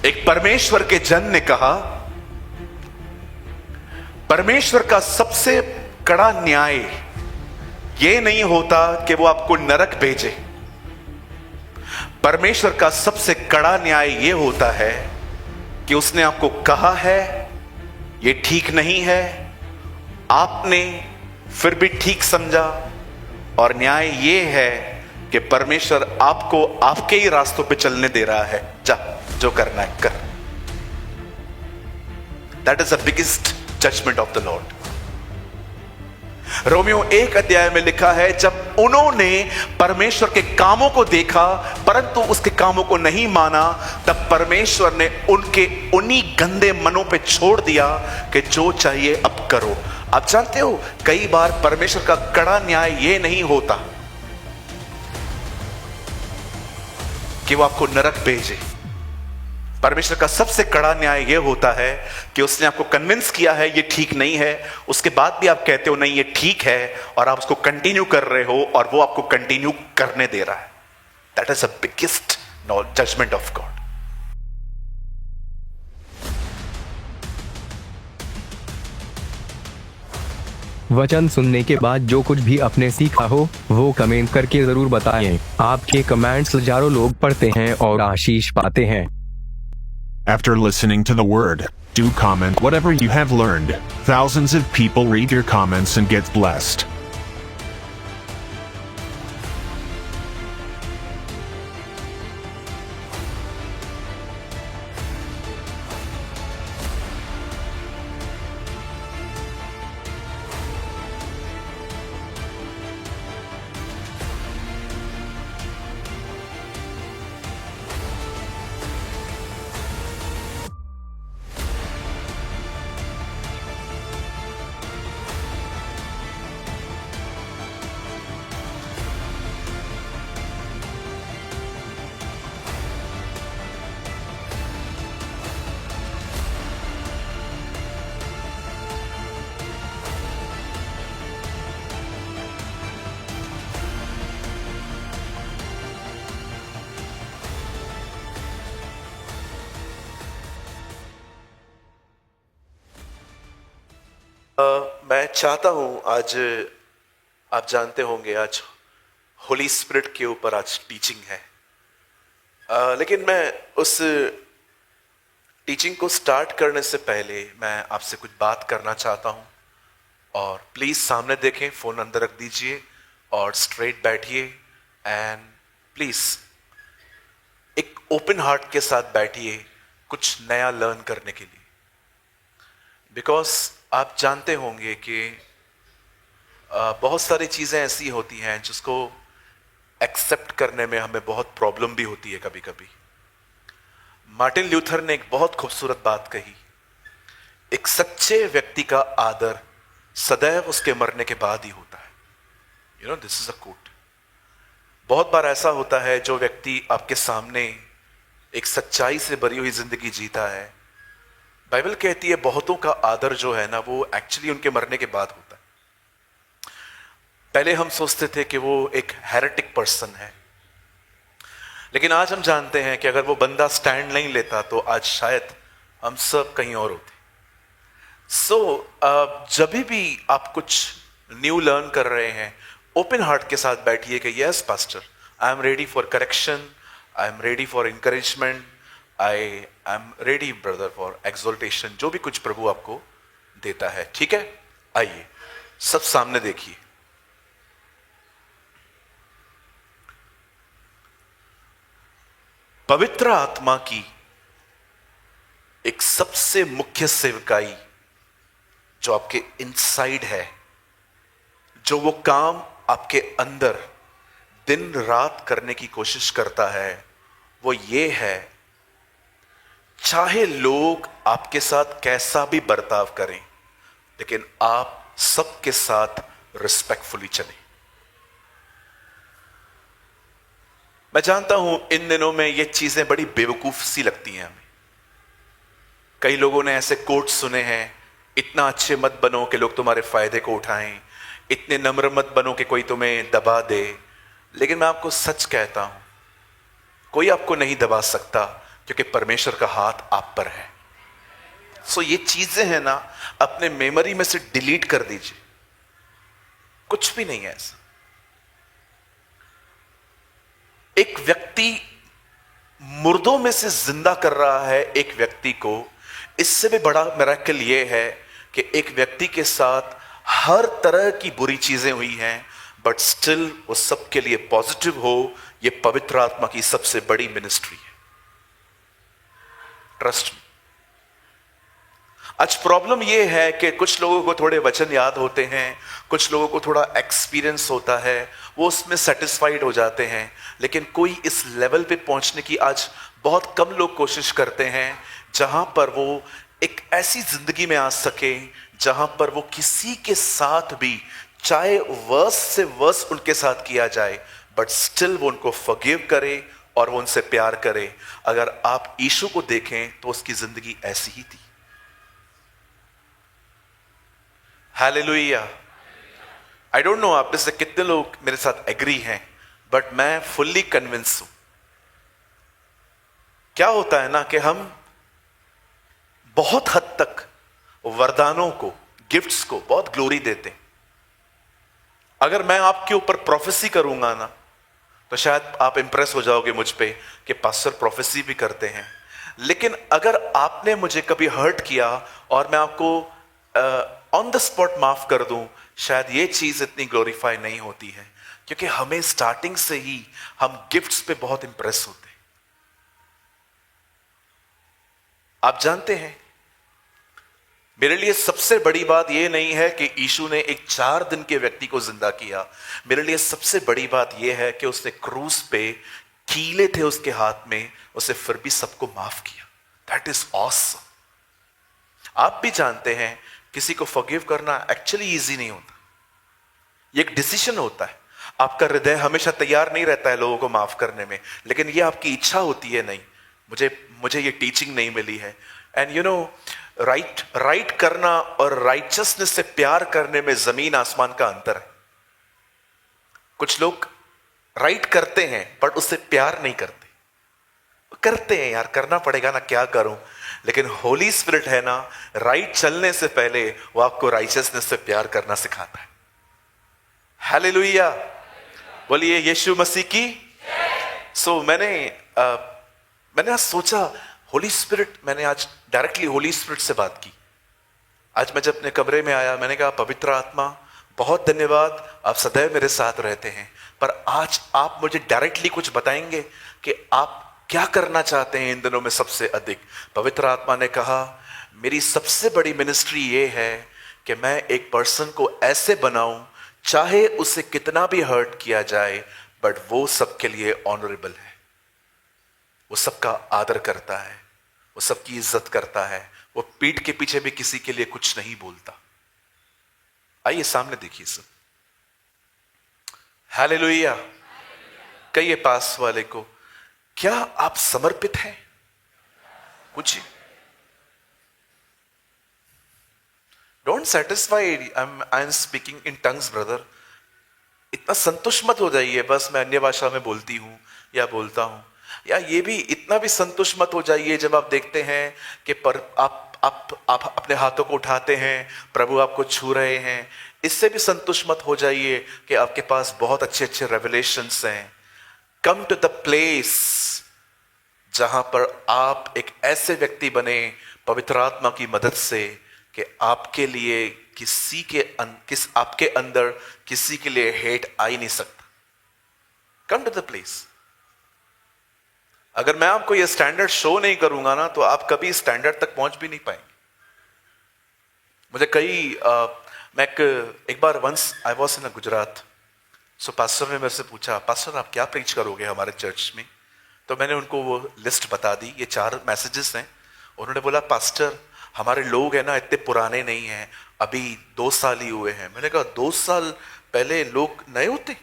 एक परमेश्वर के जन ने कहा, परमेश्वर का सबसे कड़ा न्याय यह नहीं होता कि वो आपको नरक भेजे। परमेश्वर का सबसे कड़ा न्याय यह होता है कि उसने आपको कहा है यह ठीक नहीं है, आपने फिर भी ठीक समझा, और न्याय यह है कि परमेश्वर आपको आपके ही रास्तों पे चलने दे रहा है। जा, जो करना है कर। That is the biggest judgement of the lord. रोमियो 1 अध्याय में लिखा है, जब उन्होंने परमेश्वर के कामों को देखा परंतु उसके कामों को नहीं माना, तब परमेश्वर ने उनके उन्हीं गंदे मनों पे छोड़ दिया कि जो चाहिए अब करो। आप जानते हो, कई बार परमेश्वर का कड़ा न्याय यह नहीं होता कि वो आपको नरक भेजे। परमेश्वर का सबसे कड़ा न्याय यह होता है कि उसने आपको कन्विंस किया है ये ठीक नहीं है, उसके बाद भी आप कहते हो नहीं ये ठीक है, और आप उसको कंटिन्यू कर रहे हो और वो आपको कंटिन्यू करने दे रहा है। That is the biggest judgement of God. वचन सुनने के बाद जो कुछ भी आपने सीखा हो वो कमेंट करके जरूर बताएं। आपके कमेंट्स हजारों लोग पढ़ते हैं और आशीष पाते हैं। After listening to the word, do comment whatever you have learned. Thousands of people read your comments and get blessed. मैं चाहता हूं, आज आप जानते होंगे आज होली स्पिरिट के ऊपर आज टीचिंग है, लेकिन मैं उस टीचिंग को स्टार्ट करने से पहले मैं आपसे कुछ बात करना चाहता हूं। और प्लीज सामने देखें, फोन अंदर रख दीजिए और स्ट्रेट बैठिए एंड प्लीज एक ओपन हार्ट के साथ बैठिए कुछ नया लर्न करने के लिए। बिकॉज आप जानते होंगे कि बहुत सारी चीज़ें ऐसी होती हैं जिसको एक्सेप्ट करने में हमें बहुत प्रॉब्लम भी होती है कभी कभी। मार्टिन ल्यूथर ने एक बहुत खूबसूरत बात कही, एक सच्चे व्यक्ति का आदर सदैव उसके मरने के बाद ही होता है। You know, this is a quote. बहुत बार ऐसा होता है, जो व्यक्ति आपके सामने एक सच्चाई से भरी हुई जिंदगी जीता है, बाइबल कहती है बहुतों का आदर जो है ना, वो एक्चुअली उनके मरने के बाद होता है। पहले हम सोचते थे कि वो एक हेरेटिक पर्सन है, लेकिन आज हम जानते हैं कि अगर वो बंदा स्टैंड नहीं लेता तो आज शायद हम सब कहीं और होते। जब भी आप कुछ न्यू लर्न कर रहे हैं, ओपन हार्ट के साथ बैठिए कि yes pastor, I am ready for correction, I am ready for encouragement, I am ready brother for exaltation, जो भी कुछ प्रभु आपको देता है। ठीक है, आइए सब सामने देखिए। पवित्र आत्मा की एक सबसे मुख्य सेवकाई जो आपके इनसाइड है, जो वो काम आपके अंदर दिन रात करने की कोशिश करता है, वो ये है, चाहे लोग आपके साथ कैसा भी बर्ताव करें, लेकिन आप सबके साथ रिस्पेक्टफुली चलें। मैं जानता हूं इन दिनों में ये चीजें बड़ी बेवकूफ सी लगती हैं हमें। कई लोगों ने ऐसे कोट सुने हैं, इतना अच्छे मत बनो कि लोग तुम्हारे फायदे को उठाएं, इतने नम्र मत बनो कि कोई तुम्हें दबा दे। लेकिन मैं आपको सच कहता हूं, कोई आपको नहीं दबा सकता, क्योंकि परमेश्वर का हाथ आप पर है। सो ये चीजें हैं ना, अपने मेमोरी में से डिलीट कर दीजिए। कुछ भी नहीं है ऐसा। एक व्यक्ति मुर्दों में से जिंदा कर रहा है एक व्यक्ति को। इससे भी बड़ा मिरेकल ये है कि एक व्यक्ति के साथ हर तरह की बुरी चीजें हुई हैं, बट स्टिल वो सबके लिए पॉजिटिव हो। ये पवित्र आत्मा की सबसे बड़ी मिनिस्ट्री है, ट्रस्ट मी। आज प्रॉब्लम यह है कि कुछ लोगों को थोड़े वचन याद होते हैं, कुछ लोगों को थोड़ा एक्सपीरियंस होता है, वो उसमें सेटिस्फाइड हो जाते हैं, लेकिन कोई इस लेवल पे पहुंचने की आज बहुत कम लोग कोशिश करते हैं जहां पर वो एक ऐसी जिंदगी में आ सके जहां पर वो किसी के साथ भी, चाहे वर्स से वर्स उनके साथ किया जाए, बट स्टिल वो उनको फॉरगिव करे और वो उनसे प्यार करे। अगर आप यीशु को देखें तो उसकी जिंदगी ऐसी ही थी। हालेलुया। आई डोंट नो आप में से कितने लोग मेरे साथ एग्री हैं, बट मैं फुल्ली कन्विंस हूं। क्या होता है ना कि हम बहुत हद तक वरदानों को, गिफ्ट्स को बहुत ग्लोरी देते हैं। अगर मैं आपके ऊपर प्रोफेसी करूंगा ना, तो शायद आप इंप्रेस हो जाओगे मुझ पे कि पास्टर प्रोफेसी भी करते हैं। लेकिन अगर आपने मुझे कभी हर्ट किया और मैं आपको ऑन द स्पॉट माफ कर दूं, शायद ये चीज इतनी ग्लोरीफाई नहीं होती है, क्योंकि हमें स्टार्टिंग से ही हम गिफ्ट्स पे बहुत इंप्रेस होते हैं। आप जानते हैं, मेरे लिए सबसे बड़ी बात यह नहीं है कि यीशु ने एक 4 दिन के व्यक्ति को जिंदा किया। मेरे लिए सबसे बड़ी बात यह है कि उसने क्रूस पे, कीले थे उसके हाथ में, उसे फिर भी सबको माफ किया। That is awesome. आप भी जानते हैं किसी को फॉरगिव करना एक्चुअली इजी नहीं होता। ये एक डिसीजन होता है। आपका हृदय हमेशा तैयार नहीं रहता है लोगों को माफ करने में, लेकिन ये आपकी इच्छा होती है। नहीं, मुझे ये टीचिंग नहीं मिली है। एंड यू नो, राइट करना और राइचसनेस से प्यार करने में जमीन आसमान का अंतर है। कुछ लोग राइट करते हैं बट उससे प्यार नहीं करते। करते हैं यार, करना पड़ेगा ना, क्या करूं। लेकिन होली स्पिरिट है ना, राइट चलने से पहले वो आपको राइचसनेस से प्यार करना सिखाता है। हालेलुया, बोलिए यीशु मसीह की। सो मैंने आज सोचा होली स्पिरिट, मैंने आज डायरेक्टली होली स्पिरिट से बात की। आज मैं जब अपने कमरे में आया, मैंने कहा पवित्र आत्मा बहुत धन्यवाद, आप सदैव मेरे साथ रहते हैं, पर आज आप मुझे डायरेक्टली कुछ बताएंगे कि आप क्या करना चाहते हैं इन दिनों में सबसे अधिक। पवित्र आत्मा ने कहा, मेरी सबसे बड़ी मिनिस्ट्री ये है कि मैं एक पर्सन को ऐसे बनाऊं, चाहे उसे कितना भी हर्ट किया जाए, बट वो सबके लिए ऑनरेबल है, वो सबका आदर करता है, वो सबकी इज्जत करता है, वो पीठ के पीछे भी किसी के लिए कुछ नहीं बोलता। आइए सामने देखिए सब। हालेलुया। कहिए पास वाले को, क्या आप समर्पित हैं? पूछिए। Don't satisfied I am speaking in tongues brother. इतना संतुष्ट मत हो जाइए बस मैं अन्य भाषा में बोलती हूं या बोलता हूं, या ये भी इतना भी संतुष्ट मत हो जाइए जब आप देखते हैं कि आप अपने हाथों को उठाते हैं, प्रभु आपको छू रहे हैं। इससे भी संतुष्ट मत हो जाइए कि आपके पास बहुत अच्छे अच्छे रेवलेशंस हैं। कम टू द प्लेस जहां पर आप एक ऐसे व्यक्ति बने पवित्र आत्मा की मदद से कि आपके लिए आपके अंदर किसी के लिए हेट आ ही नहीं सकता। Come to the place. अगर मैं आपको यह स्टैंडर्ड शो नहीं करूंगा ना, तो आप कभी स्टैंडर्ड तक पहुंच भी नहीं पाएंगे। मुझे मैं एक बार once I was in Gujarat, so pastor ने मेरे से पूछा, पास्टर आप क्या प्रीच करोगे हमारे चर्च में? तो मैंने उनको वो लिस्ट बता दी, ये 4 मैसेजेस हैं। उन्होंने बोला पास्टर हमारे लोग हैं ना इतने पुराने नहीं हैं, अभी 2 साल ही हुए हैं। मैंने कहा 2 साल पहले लोग नए होते?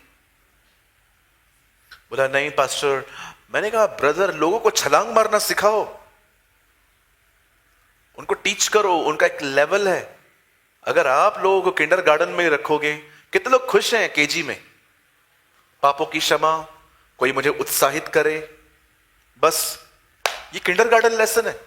बोला नहीं पास्टर। मैंने कहा ब्रदर लोगों को छलांग मारना सिखाओ, उनको टीच करो, उनका एक लेवल है। अगर आप लोगों को किंडरगार्टन में रखोगे, कितने लोग खुश हैं केजी में, पापों की क्षमा, कोई मुझे उत्साहित करे, बस ये किंडरगार्टन लेसन है।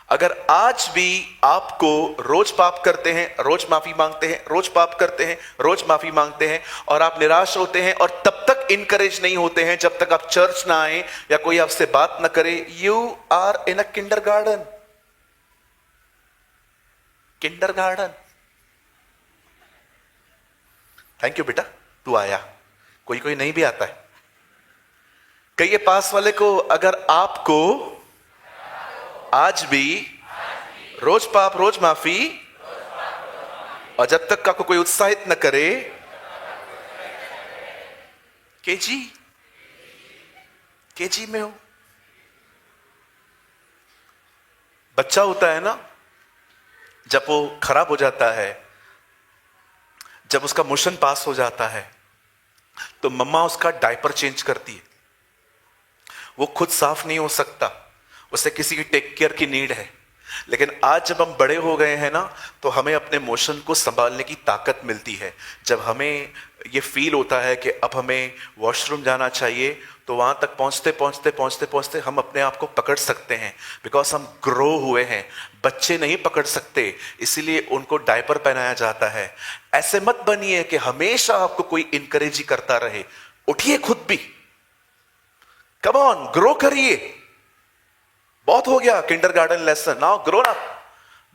अगर आज भी आपको रोज पाप करते हैं, रोज माफी मांगते हैं, रोज पाप करते हैं, रोज माफी मांगते हैं, और आप निराश होते हैं और तब तक इनकरेज नहीं होते हैं जब तक आप चर्च ना आए या कोई आपसे बात ना करे, you are in a kindergarten. Kindergarten. Thank you बेटा, तू आया। कोई कोई नहीं भी आता है। कहिए पास वाले को, अगर आपको आज भी रोज पाप रोज माफी, और जब तक आपको कोई उत्साहित न करे, केजी में हो। बच्चा होता है ना, जब वो खराब हो जाता है, जब उसका मोशन पास हो जाता है, तो मम्मा उसका डायपर चेंज करती है। वो खुद साफ नहीं हो सकता, उसे किसी की टेक केयर की नीड है। लेकिन आज जब हम बड़े हो गए हैं ना, तो हमें अपने मोशन को संभालने की ताकत मिलती है। जब हमें ये फील होता है कि अब हमें वॉशरूम जाना चाहिए, तो वहां तक पहुंचते हम अपने आप को पकड़ सकते हैं, बिकॉज हम ग्रो हुए हैं। बच्चे नहीं पकड़ सकते, इसीलिए उनको डायपर पहनाया जाता है। ऐसे मत बनिए कि हमेशा आपको कोई इनकरेज ही करता रहे। उठिए खुद भी, कम ऑन, ग्रो करिए। बहुत हो गया kindergarten lesson, now grown up.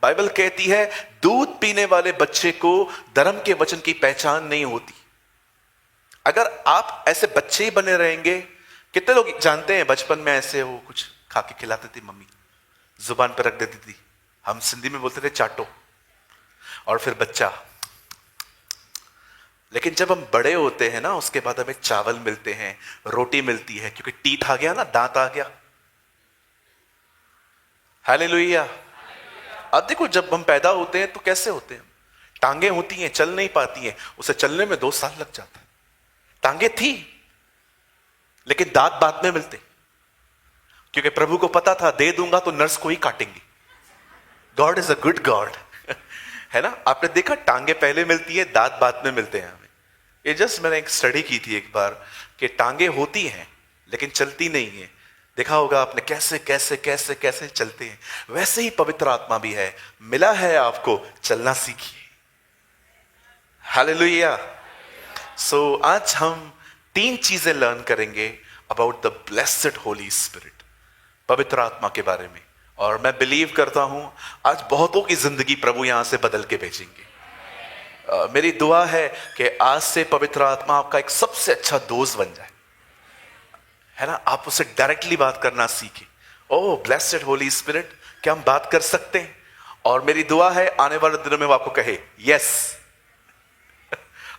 Bible कहती है दूध पीने वाले बच्चे को धर्म के वचन की पहचान नहीं होती। अगर आप ऐसे बच्चे ही बने रहेंगे, कितने लोग जानते हैं बचपन में ऐसे वो कुछ खा के खिलाती थी मम्मी, जुबान पर रख देती थी, हम सिंधी में बोलते थे चाटो, और फिर बच्चा। लेकिन जब हम बड़े होते हैं ना, उसके बाद हमें चावल मिलते हैं, रोटी मिलती है, क्योंकि टीथ आ गया ना, दांत आ गया। हालेलुया। अब देखो, जब हम पैदा होते हैं तो कैसे होते हैं? टांगे होती हैं, चल नहीं पाती हैं, उसे चलने में 2 साल लग जाता है। टांगे थी, लेकिन दांत बाद में मिलते, क्योंकि प्रभु को पता था दे दूंगा तो नर्स को ही काटेंगे। God is a good God, है ना। आपने देखा, टांगे पहले मिलती है, दांत बाद में मिलते हैं हमें। ये जस्ट मैंने एक स्टडी की थी एक बार, कि टांगे होती हैं लेकिन चलती नहीं है। देखा होगा आपने, कैसे कैसे कैसे कैसे चलते हैं। वैसे ही पवित्र आत्मा भी है, मिला है आपको, चलना सीखिए। हालेलुया। सो आज हम 3 चीजें लर्न करेंगे about the blessed Holi spirit, पवित्र आत्मा के बारे में। और मैं बिलीव करता हूं आज बहुतों की जिंदगी प्रभु यहां से बदल के भेजेंगे। मेरी दुआ है कि आज से पवित्र आत्मा आपका एक सबसे अच्छा दोस्त बन जाए, है ना। आप उससे डायरेक्टली बात करना सीखें। ओह ब्लेस्ड होली स्पिरिट, क्या हम बात कर सकते हैं? और मेरी दुआ है आने वाले दिनों में वो आपको कहे यस।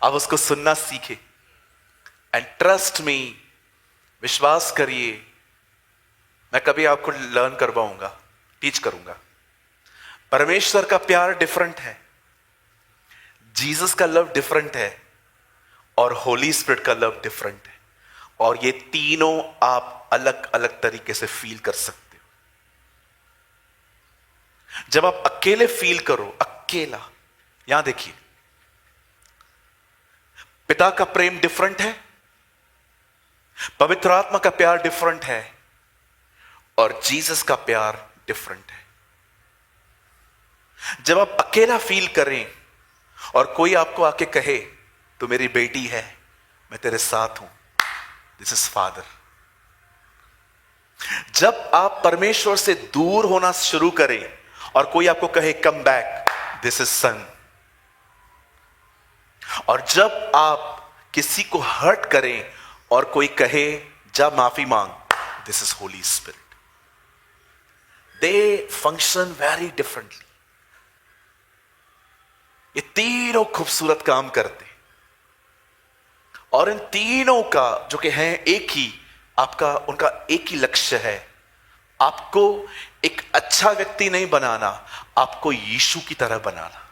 आप उसको सुनना सीखे, एंड ट्रस्ट मी, विश्वास करिए, मैं कभी आपको लर्न करवाऊंगा, टीच करूंगा। परमेश्वर का प्यार डिफरेंट है, जीसस का लव डिफरेंट है, और होली स्पिरिट का लव डिफरेंट है। और ये तीनों आप अलग अलग तरीके से फील कर सकते हो। जब आप अकेले फील करो, अकेला, यहां देखिए, पिता का प्रेम डिफरेंट है, पवित्र आत्मा का प्यार डिफरेंट है, और जीसस का प्यार डिफरेंट है। जब आप अकेला फील करें और कोई आपको आके कहे तू मेरी बेटी है, मैं तेरे साथ हूं, दिस इज फादर। जब आप परमेश्वर से दूर होना शुरू करें और कोई आपको कहे कम बैक, दिस इज सन। और जब आप किसी को हर्ट करें और कोई कहे जा माफी मांग, this is Holi spirit. They function very differently. ये तीनों खूबसूरत काम करते हैं, और इन तीनों का जो कि है एक ही, आपका उनका एक ही लक्ष्य है, आपको एक अच्छा व्यक्ति नहीं बनाना, आपको यीशु की तरह बनाना।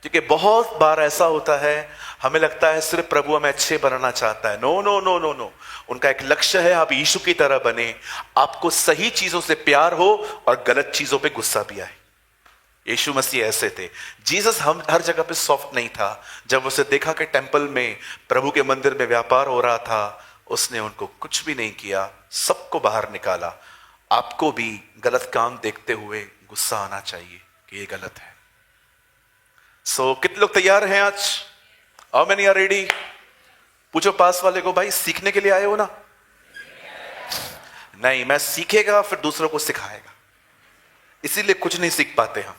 क्योंकि बहुत बार ऐसा होता है, हमें लगता है सिर्फ प्रभु हमें अच्छे बनाना चाहता है। No no no no no, उनका एक लक्ष्य है आप यीशु की तरह बने, आपको सही चीजों से प्यार हो और गलत चीजों पे गुस्सा भी आए। यीशु मसीह ऐसे थे। जीसस हम हर जगह पे सॉफ्ट नहीं था। जब उसे देखा कि टेंपल में, प्रभु के मंदिर में व्यापार हो रहा था, उसने उनको कुछ भी नहीं किया, सबको बाहर निकाला। आपको भी गलत काम देखते हुए गुस्सा आना चाहिए कि ये गलत है। सो कितने लोग तैयार हैं आज? How many are ready? पूछो पास वाले को, भाई सीखने के लिए आए हो ना? नहीं, मैं सीखेगा फिर दूसरों को सिखाएगा, इसीलिए कुछ नहीं सीख पाते हम।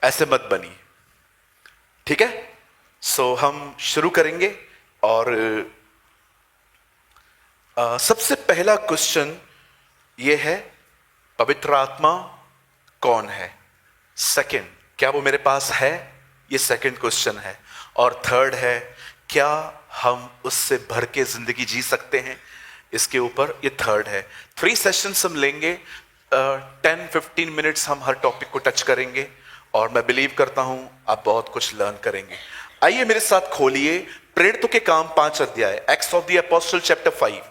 ऐसे मत बनिए, ठीक है? सो हम शुरू करेंगे और सबसे पहला क्वेश्चन ये है, पवित्र आत्मा कौन है? सेकंड, क्या वो मेरे पास है? ये सेकंड क्वेश्चन है। और थर्ड है, क्या हम उससे भर के जिंदगी जी सकते हैं? इसके ऊपर ये थर्ड है। 3 सेशंस हम लेंगे, 10-15 मिनट्स हम हर टॉपिक को टच करेंगे और मैं बिलीव करता हूं आप बहुत कुछ लर्न करेंगे। आइए मेरे साथ खोलिए प्रेरितों के काम 5 अध्याय, acts of the apostle chapter 5।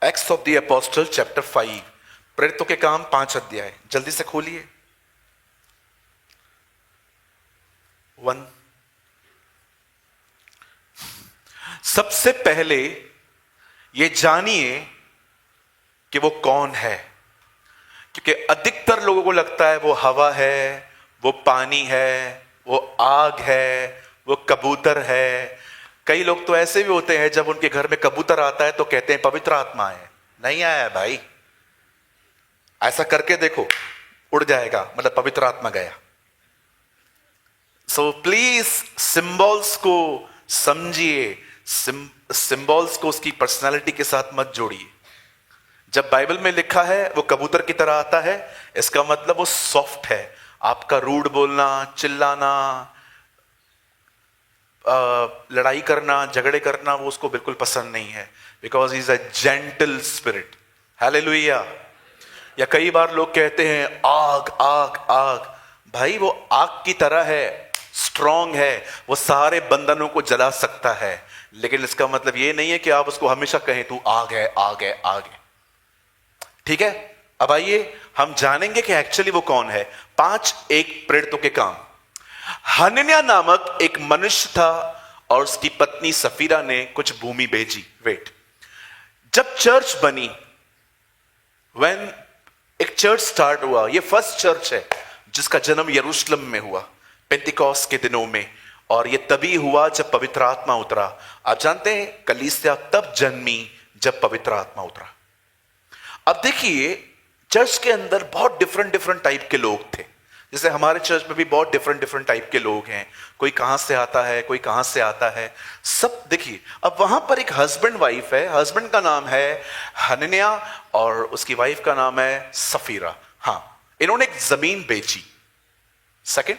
Acts of the apostle chapter 5, प्रेरितों के काम 5 अध्याय, जल्दी से खोलिए। 1। सबसे पहले ये जानिए कि वो कौन है, क्योंकि अधिकतर लोगों को लगता है वो हवा है, वो पानी है, वो आग है, वो कबूतर है। कई लोग तो ऐसे भी होते हैं, जब उनके घर में कबूतर आता है तो कहते हैं पवित्र आत्मा है। नहीं आया भाई, ऐसा करके देखो, उड़ जाएगा, मतलब पवित्र आत्मा गया। सो प्लीज सिंबल्स को समझिए, सिंबल्स को उसकी पर्सनालिटी के साथ मत जोड़िए। जब बाइबल में लिखा है वो कबूतर की तरह आता है, इसका मतलब वो सॉफ्ट है। आपका रूड बोलना, चिल्लाना, लड़ाई करना, झगड़े करना, वो उसको बिल्कुल पसंद नहीं है, because he is a gentle spirit. Hallelujah. या कई बार लोग कहते हैं आग आग आग, भाई वो आग की तरह है, स्ट्रांग है, वो सारे बंधनों को जला सकता है, लेकिन इसका मतलब ये नहीं है कि आप उसको हमेशा कहें तू आग है आग है आग है। ठीक है, अब आइए हम जानेंगे कि एक्चुअली वो कौन है। 5:1 प्रेरितों के काम। हनन्याह नामक एक मनुष्य था और उसकी पत्नी सफीरा ने कुछ भूमि भेजी। वेट, जब चर्च बनी, व्हेन एक चर्च स्टार्ट हुआ, ये फर्स्ट चर्च है जिसका जन्म यरूशलेम में हुआ पेंतिकोस्त के दिनों में, और ये तभी हुआ जब पवित्र आत्मा उतरा। आप जानते हैं कलीसिया तब जन्मी जब पवित्र आत्मा उतरा। अब देखिए, चर्च के अंदर बहुत डिफरेंट टाइप के लोग थे, जैसे हमारे चर्च में भी बहुत डिफरेंट टाइप के लोग हैं। कोई कहां से आता है, कोई कहां से आता है, सब देखिए। अब वहां पर एक हस्बैंड वाइफ है, हस्बैंड का नाम है हनन्याह और उसकी वाइफ का नाम है सफीरा। हाँ, इन्होंने एक जमीन बेची, सेकंड,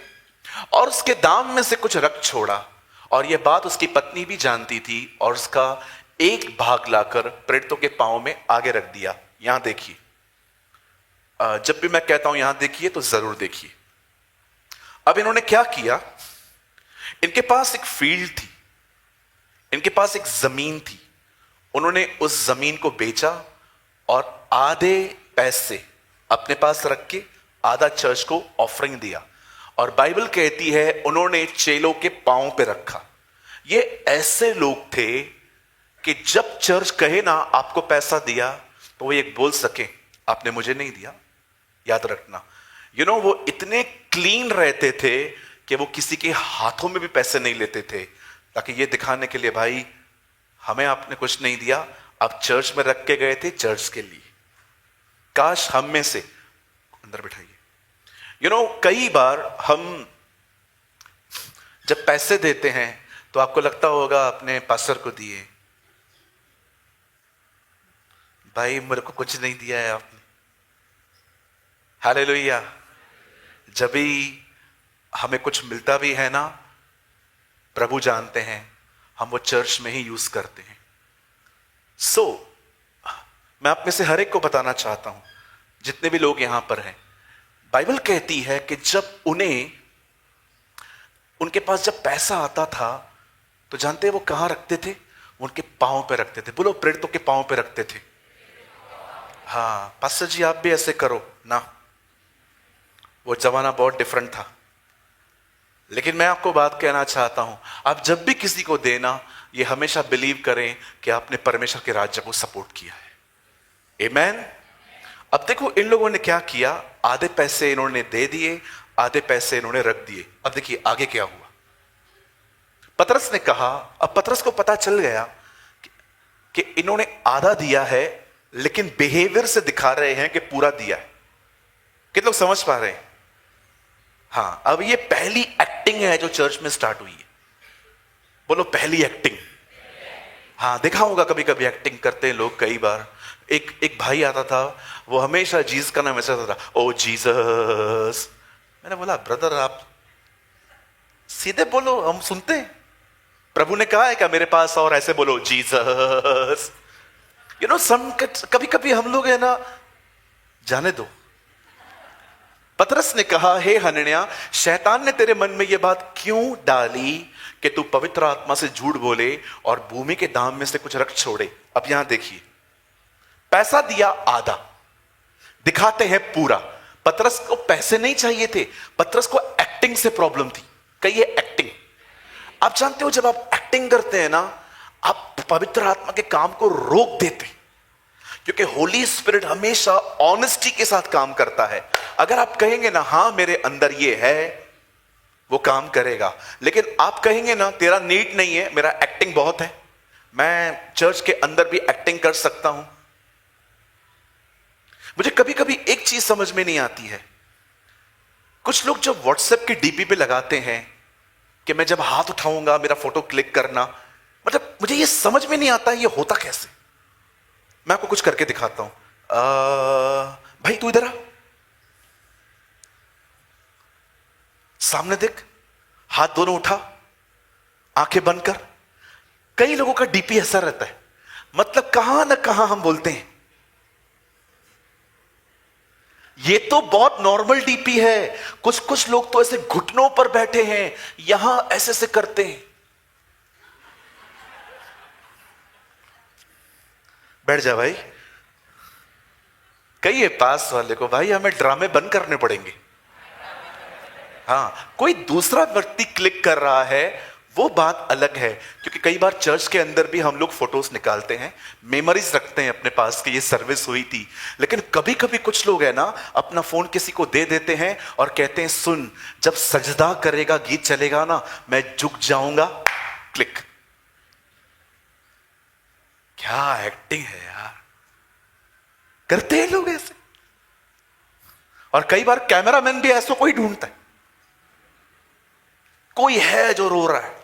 और उसके दाम में से कुछ रख छोड़ा, और यह बात उसकी पत्नी भी जानती थी, और उसका एक भाग लाकर प्रेरितों के पांव में आगे रख दिया। यहां देखिए, जब भी मैं कहता हूं यहां देखिए तो जरूर देखिए। अब इन्होंने क्या किया, इनके पास एक फील्ड थी, इनके पास एक जमीन थी, उन्होंने उस जमीन को बेचा और आधे पैसे अपने पास रख के आधा चर्च को ऑफरिंग दिया, और बाइबल कहती है उन्होंने चेलों के पांव पे रखा। ये ऐसे लोग थे कि जब चर्च कहे ना आपको पैसा दिया, तो वो एक बोल सके आपने मुझे नहीं दिया। याद रखना, वो इतने क्लीन रहते थे कि वो किसी के हाथों में भी पैसे नहीं लेते थे, ताकि ये दिखाने के लिए भाई हमें आपने कुछ नहीं दिया, आप चर्च में रख के गए थे चर्च के लिए। काश हम में से, अंदर बिठाइए, कई बार हम जब पैसे देते हैं तो आपको लगता होगा अपने पास्टर को दिए, भाई मेरे को कुछ नहीं दिया है आपने। हालेलुया। जब भी हमें कुछ मिलता भी है ना, प्रभु जानते हैं हम वो चर्च में ही यूज करते हैं। मैं आप में से हर एक को बताना चाहता हूं, जितने भी लोग यहां पर हैं, बाइबल कहती है कि जब उनके पास जब पैसा आता था तो जानते हैं वो कहां रखते थे? उनके पांव पे रखते थे। बोलो, प्रेरितों के पांव पे रखते थे। हाँ पास्टर जी आप भी ऐसे करो ना, वो जमाना बहुत डिफरेंट था। लेकिन मैं आपको बात कहना चाहता हूं, आप जब भी किसी को देना, ये हमेशा बिलीव करें कि आपने परमेश्वर के राज्य को सपोर्ट किया है। आमेन। अब देखो इन लोगों ने क्या किया, आधे पैसे इन्होंने दे दिए, आधे पैसे इन्होंने रख दिए। अब देखिए आगे क्या हुआ। पतरस ने कहा, अब पतरस को पता चल गया कि इन्होंने आधा दिया है, लेकिन बिहेवियर से दिखा रहे हैं कि पूरा दिया है। कितने लोग समझ पा रहे हैं? हाँ, अब ये पहली एक्टिंग है जो चर्च में स्टार्ट हुई है। बोलो पहली एक्टिंग। हाँ देखा होगा, कभी कभी एक्टिंग करते हैं लोग कई बार। एक भाई आता था, वो हमेशा जीसस का नाम ऐसा होता था, ओ जीसस। मैंने बोला ब्रदर आप सीधे बोलो, हम सुनते हैं। प्रभु ने कहा है क्या मेरे पास और ऐसे बोलो जीसस? यू नो सम कभी कभी हम लोग है ना, जाने दो। पतरस ने कहा, हे हनन्याह, शैतान ने तेरे मन में यह बात क्यों डाली कि तू पवित्र आत्मा से झूठ बोले और भूमि के दाम में से कुछ रख छोड़े। अब यहां देखिए, पैसा दिया आधा, दिखाते हैं पूरा। पतरस को पैसे नहीं चाहिए थे, पतरस को एक्टिंग से प्रॉब्लम थी। कहिए एक्टिंग। आप जानते हो जब आप एक्टिंग करते हैं ना, आप पवित्र आत्मा के काम को रोक देते, क्योंकि होली स्पिरिट हमेशा ऑनेस्टी के साथ काम करता है। अगर आप कहेंगे ना हाँ मेरे अंदर ये है, वो काम करेगा। लेकिन आप कहेंगे ना तेरा नीड नहीं है, मेरा एक्टिंग बहुत है, मैं चर्च के अंदर भी एक्टिंग कर सकता हूं। मुझे कभी कभी एक चीज समझ में नहीं आती है, कुछ लोग जो व्हाट्सएप की डीपी पे लगाते हैं कि मैं जब हाथ उठाऊंगा मेरा फोटो क्लिक करना, मतलब मुझे ये समझ में नहीं आता ये होता कैसे। मैं आपको कुछ करके दिखाता हूं। भाई तू इधर आ, सामने देख, हाथ दोनों उठा, आंखें बंद कर। कई लोगों का डीपी ऐसा रहता है, मतलब कहां ना कहां हम बोलते हैं ये तो बहुत नॉर्मल डीपी है। कुछ कुछ लोग तो ऐसे घुटनों पर बैठे हैं, यहां ऐसे से करते हैं। बैठ जा भाई। कहिए पास वाले को, भाई हमें ड्रामे बंद करने पड़ेंगे। हाँ, कोई दूसरा व्यक्ति क्लिक कर रहा है वो बात अलग है, क्योंकि कई बार चर्च के अंदर भी हम लोग फोटोज निकालते हैं, मेमोरीज रखते हैं अपने पास कि ये सर्विस हुई थी। लेकिन कभी कभी कुछ लोग है ना, अपना फोन किसी को दे देते हैं और कहते हैं सुन, जब सजदा करेगा गीत चलेगा ना, मैं झुक जाऊंगा, क्लिक। क्या एक्टिंग है यार, करते हैं लोग ऐसे। और कई बार कैमरामैन भी ऐसा कोई ढूंढता है, कोई है जो रो रहा है,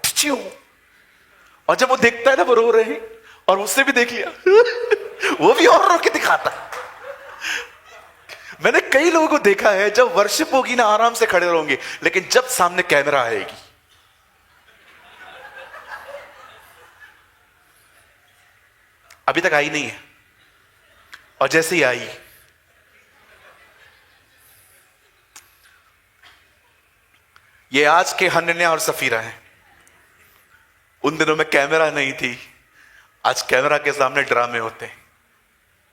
और जब वो देखता है ना वो रो रहे हैं, और उससे भी देख लिया वो भी और रो के दिखाता है। मैंने कई लोगों को देखा है, जब वर्शिप होगी ना आराम से खड़े रहोगे, लेकिन जब सामने कैमरा आएगी, अभी तक आई नहीं है, और जैसे ही आई ये आज के हनन्याह और सफीरा हैं। उन दिनों में कैमरा नहीं थी, आज कैमरा के सामने ड्रामे होते हैं।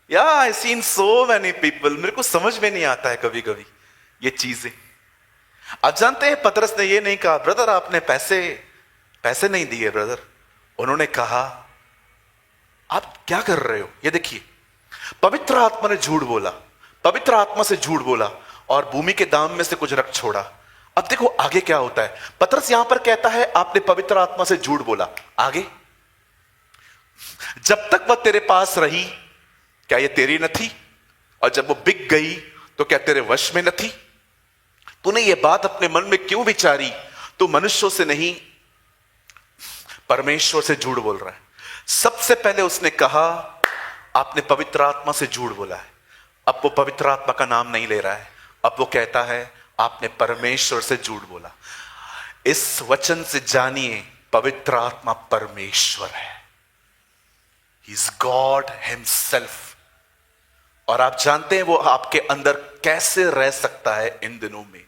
या I seen so many people, मेरे को समझ में नहीं आता है कभी कभी ये चीजें। आप जानते हैं पतरस ने ये नहीं कहा ब्रदर आपने पैसे नहीं दिए ब्रदर। उन्होंने कहा आप क्या कर रहे हो। ये देखिए, पवित्र आत्मा ने झूठ बोला, पवित्र आत्मा से झूठ बोला और भूमि के दाम में से कुछ रख छोड़ा। अब देखो आगे क्या होता है। पतरस यहां पर कहता है आपने पवित्र आत्मा से झूठ बोला। आगे, जब तक वह तेरे पास रही क्या ये तेरी न थी, और जब वो बिक गई तो क्या तेरे वश में न थी। तूने ये बात अपने मन में क्यों विचारी, तू मनुष्यों से नहीं परमेश्वर से झूठ बोल रहा है। सबसे पहले उसने कहा आपने पवित्र आत्मा से झूठ बोला है। अब वो पवित्र आत्मा का नाम नहीं ले रहा है, अब वो कहता है आपने परमेश्वर से झूठ बोला। इस वचन से जानिए पवित्र आत्मा परमेश्वर है, ही इज गॉड हिमसेल्फ। और आप जानते हैं वो आपके अंदर कैसे रह सकता है। इन दिनों में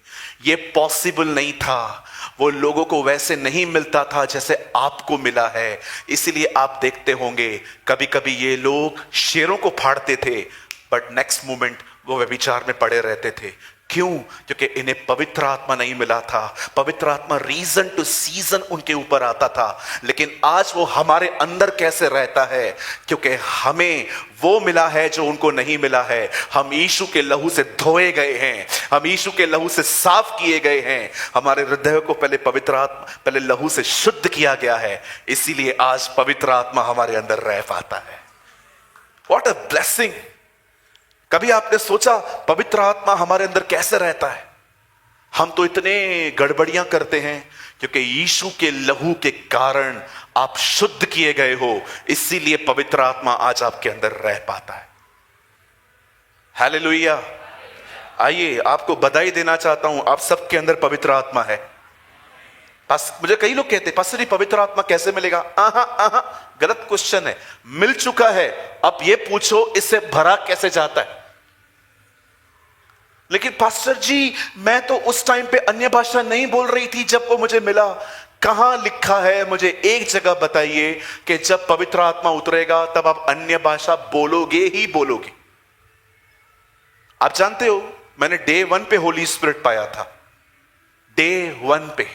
ये पॉसिबल नहीं था, वो लोगों को वैसे नहीं मिलता था जैसे आपको मिला है। इसीलिए आप देखते होंगे कभी कभी ये लोग शेरों को फाड़ते थे, बट नेक्स्ट मोमेंट वो व्यभिचार में पड़े रहते थे। क्यों? क्योंकि इन्हें पवित्र आत्मा नहीं मिला था। पवित्र आत्मा रीजन टू सीजन उनके ऊपर आता था, लेकिन आज वो हमारे अंदर कैसे रहता है? क्योंकि हमें वो मिला है जो उनको नहीं मिला है। हम यीशु के लहू से धोए गए हैं, हम यीशु के लहू से साफ किए गए हैं। हमारे हृदय को पहले पवित्र आत्मा, पहले लहू से शुद्ध किया गया है, इसीलिए आज पवित्र आत्मा हमारे अंदर रह पाता है। What a blessing! कभी आपने सोचा पवित्र आत्मा हमारे अंदर कैसे रहता है? हम तो इतने गड़बड़ियां करते हैं, क्योंकि यीशु के लहू के कारण आप शुद्ध किए गए हो, इसीलिए पवित्र आत्मा आज आपके अंदर रह पाता है। हालेलुया! आइए आपको बधाई देना चाहता हूं, आप सबके अंदर पवित्र आत्मा है। मुझे कई लोग कहते हैं पास्टर जी पवित्र आत्मा कैसे मिलेगा? गलत क्वेश्चन है। मिल चुका है, अब ये पूछो इससे भरा कैसे जाता है। लेकिन पास्टर जी मैं तो उस टाइम पे अन्य भाषा नहीं बोल रही थी जब वो मुझे मिला। कहां लिखा है? मुझे एक जगह बताइए कि जब पवित्र आत्मा उतरेगा तब आप अन्य भाषा बोलोगे ही बोलोगे। आप जानते हो मैंने डे 1 पे होली स्पिरिट पाया था। डे 1 पे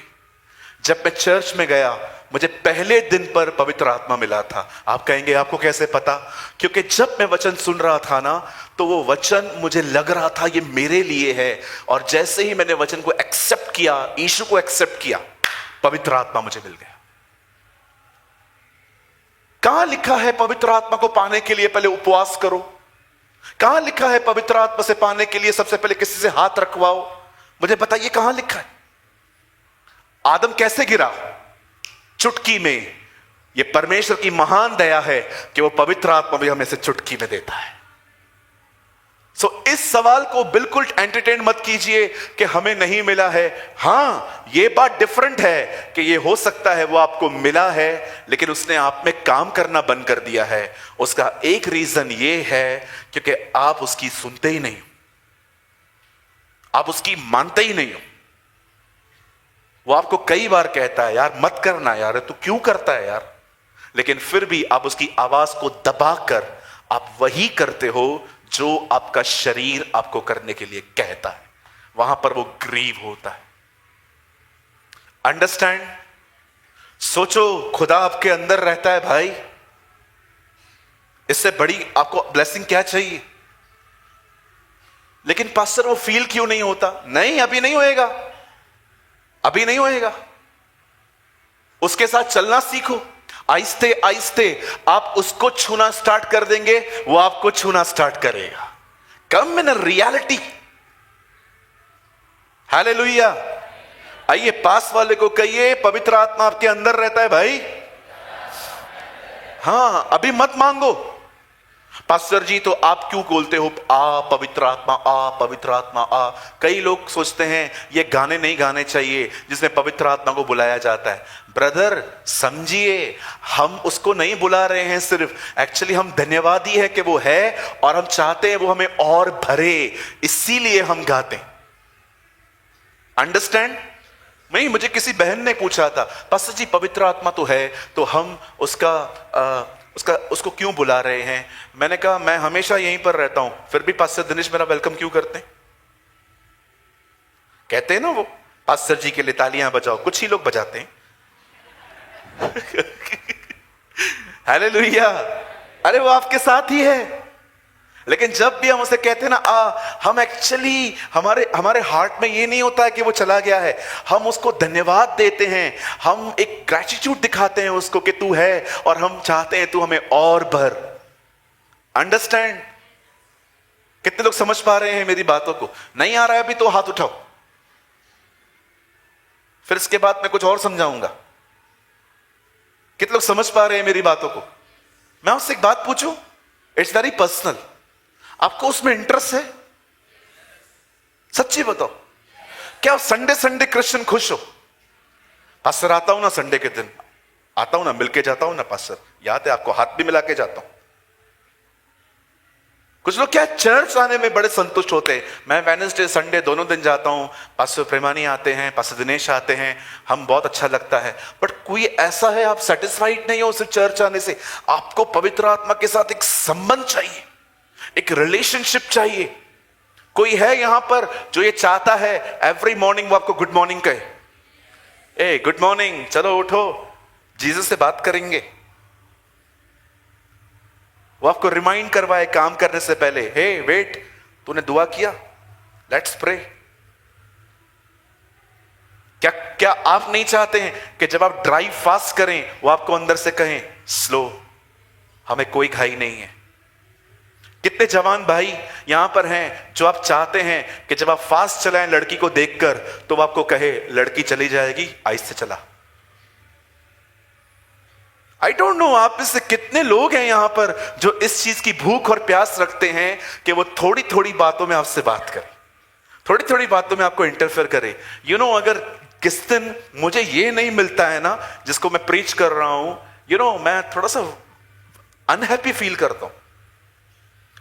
जब मैं चर्च में गया, मुझे पहले दिन पर पवित्र आत्मा मिला था। आप कहेंगे आपको कैसे पता? क्योंकि जब मैं वचन सुन रहा था ना, तो वो वचन मुझे लग रहा था ये मेरे लिए है, और जैसे ही मैंने वचन को एक्सेप्ट किया, यीशु को एक्सेप्ट किया, पवित्र आत्मा मुझे मिल गया। कहां लिखा है पवित्र आत्मा को पाने के लिए पहले उपवास करो? कहां लिखा है पवित्र आत्मा से पाने के लिए सबसे पहले किसी से हाथ रखवाओ? मुझे बताइए कहां लिखा है? आदम कैसे गिरा? चुटकी में। यह परमेश्वर की महान दया है कि वो पवित्र आत्मा भी हमें से चुटकी में देता है। इस सवाल को बिल्कुल एंटरटेन मत कीजिए कि हमें नहीं मिला है। हां, यह बात डिफरेंट है कि यह हो सकता है वो आपको मिला है, लेकिन उसने आप में काम करना बंद कर दिया है। उसका एक रीजन यह है क्योंकि आप उसकी सुनते ही नहीं हो, आप उसकी मानते ही नहीं हो। वो आपको कई बार कहता है यार मत करना यार, तू क्यों करता है यार, लेकिन फिर भी आप उसकी आवाज को दबाकर आप वही करते हो जो आपका शरीर आपको करने के लिए कहता है। वहां पर वो ग्रीव होता है। अंडरस्टैंड? सोचो खुदा आपके अंदर रहता है भाई, इससे बड़ी आपको ब्लेसिंग क्या चाहिए? लेकिन पास्टर वो फील क्यों नहीं होता? नहीं, अभी नहीं होएगा, अभी नहीं होएगा। उसके साथ चलना सीखो। आहिस्ते आहिस्ते आप उसको छूना स्टार्ट कर देंगे, वो आपको छूना स्टार्ट करेगा। कम इन रियलिटी। हालेलुया! आइए पास वाले को कहिए पवित्र आत्मा आपके अंदर रहता है भाई। हां, अभी मत मांगो पास्टर जी तो आप क्यों बोलते हो आ पवित्र आत्मा, आ पवित्र आत्मा आ। कई लोग सोचते हैं ये गाने नहीं गाने चाहिए जिसमें पवित्र आत्मा को बुलाया जाता है। ब्रदर समझिए, हम उसको नहीं बुला रहे हैं सिर्फ, एक्चुअली हम धन्यवादी है कि वो है और हम चाहते हैं वो हमें और भरे, इसीलिए हम गाते हैं। अंडरस्टैंड? नहीं, मुझे किसी बहन ने पूछा था पास्टर जी पवित्र आत्मा तो है, तो हम उसको क्यों बुला रहे हैं? मैंने कहा मैं हमेशा यहीं पर रहता हूं, फिर भी पास्टर दिनेश मेरा वेलकम क्यों करते हैं? कहते हैं ना वो पास्टर जी के लिए तालियां बजाओ, कुछ ही लोग बजाते हैं। हालेलुया! अरे वो आपके साथ ही है। लेकिन जब भी हम उसे कहते हैं ना हम एक्चुअली हमारे हार्ट में ये नहीं होता है कि वो चला गया है, हम उसको धन्यवाद देते हैं, हम एक ग्रेटिट्यूड दिखाते हैं उसको कि तू है और हम चाहते हैं तू हमें और भर। अंडरस्टैंड? कितने लोग समझ पा रहे हैं मेरी बातों को? नहीं आ रहा है अभी तो हाथ उठाओ, फिर इसके बाद मैं कुछ और समझाऊंगा। कितने लोग समझ पा रहे हैं मेरी बातों को? मैं उससे एक बात पूछूं, इट्स वेरी पर्सनल, आपको उसमें इंटरेस्ट है? सच्ची बताओ, क्या संडे संडे क्रिश्चियन खुश हो? पास्टर आता हूं ना संडे के दिन, आता हूं ना, मिलके जाता हूं ना पास्टर, याद है आपको, हाथ भी मिला के जाता हूं। कुछ लोग क्या चर्च आने में बड़े संतुष्ट होते हैं, मैं वेडनेसडे संडे दोनों दिन जाता हूं, पास्टर प्रेमानी आते हैं, पास्टर दिनेश आते हैं, हम बहुत अच्छा लगता है। बट कोई ऐसा है आप सेटिस्फाइड नहीं हो सिर्फ चर्च आने से? आपको पवित्र आत्मा के साथ एक संबंध चाहिए, एक रिलेशनशिप चाहिए। कोई है यहां पर जो ये चाहता है एवरी मॉर्निंग वो आपको गुड मॉर्निंग कहे, ए गुड मॉर्निंग, चलो उठो, जीसस से बात करेंगे। वो आपको रिमाइंड करवाए काम करने से पहले, हे वेट, तूने दुआ किया, लेट्स प्रे। क्या आप नहीं चाहते हैं कि जब आप ड्राइव फास्ट करें वो आपको अंदर से कहें स्लो, हमें कोई घाई नहीं है। कितने जवान भाई यहां पर हैं जो आप चाहते हैं कि जब आप फास्ट चलाएं लड़की को देखकर तो वो आपको कहे लड़की चली जाएगी, आहिस्ते चला। आई डोंट नो आप में से कितने लोग हैं यहां पर जो इस चीज की भूख और प्यास रखते हैं कि वो थोड़ी थोड़ी बातों में आपसे बात करें, थोड़ी थोड़ी बातों में आपको इंटरफेयर करे। यू नो, अगर किस दिन मुझे ये नहीं मिलता है ना जिसको मैं प्रीच कर रहा हूं, यू नो, मैं थोड़ा सा अनहैप्पी फील करता हूं।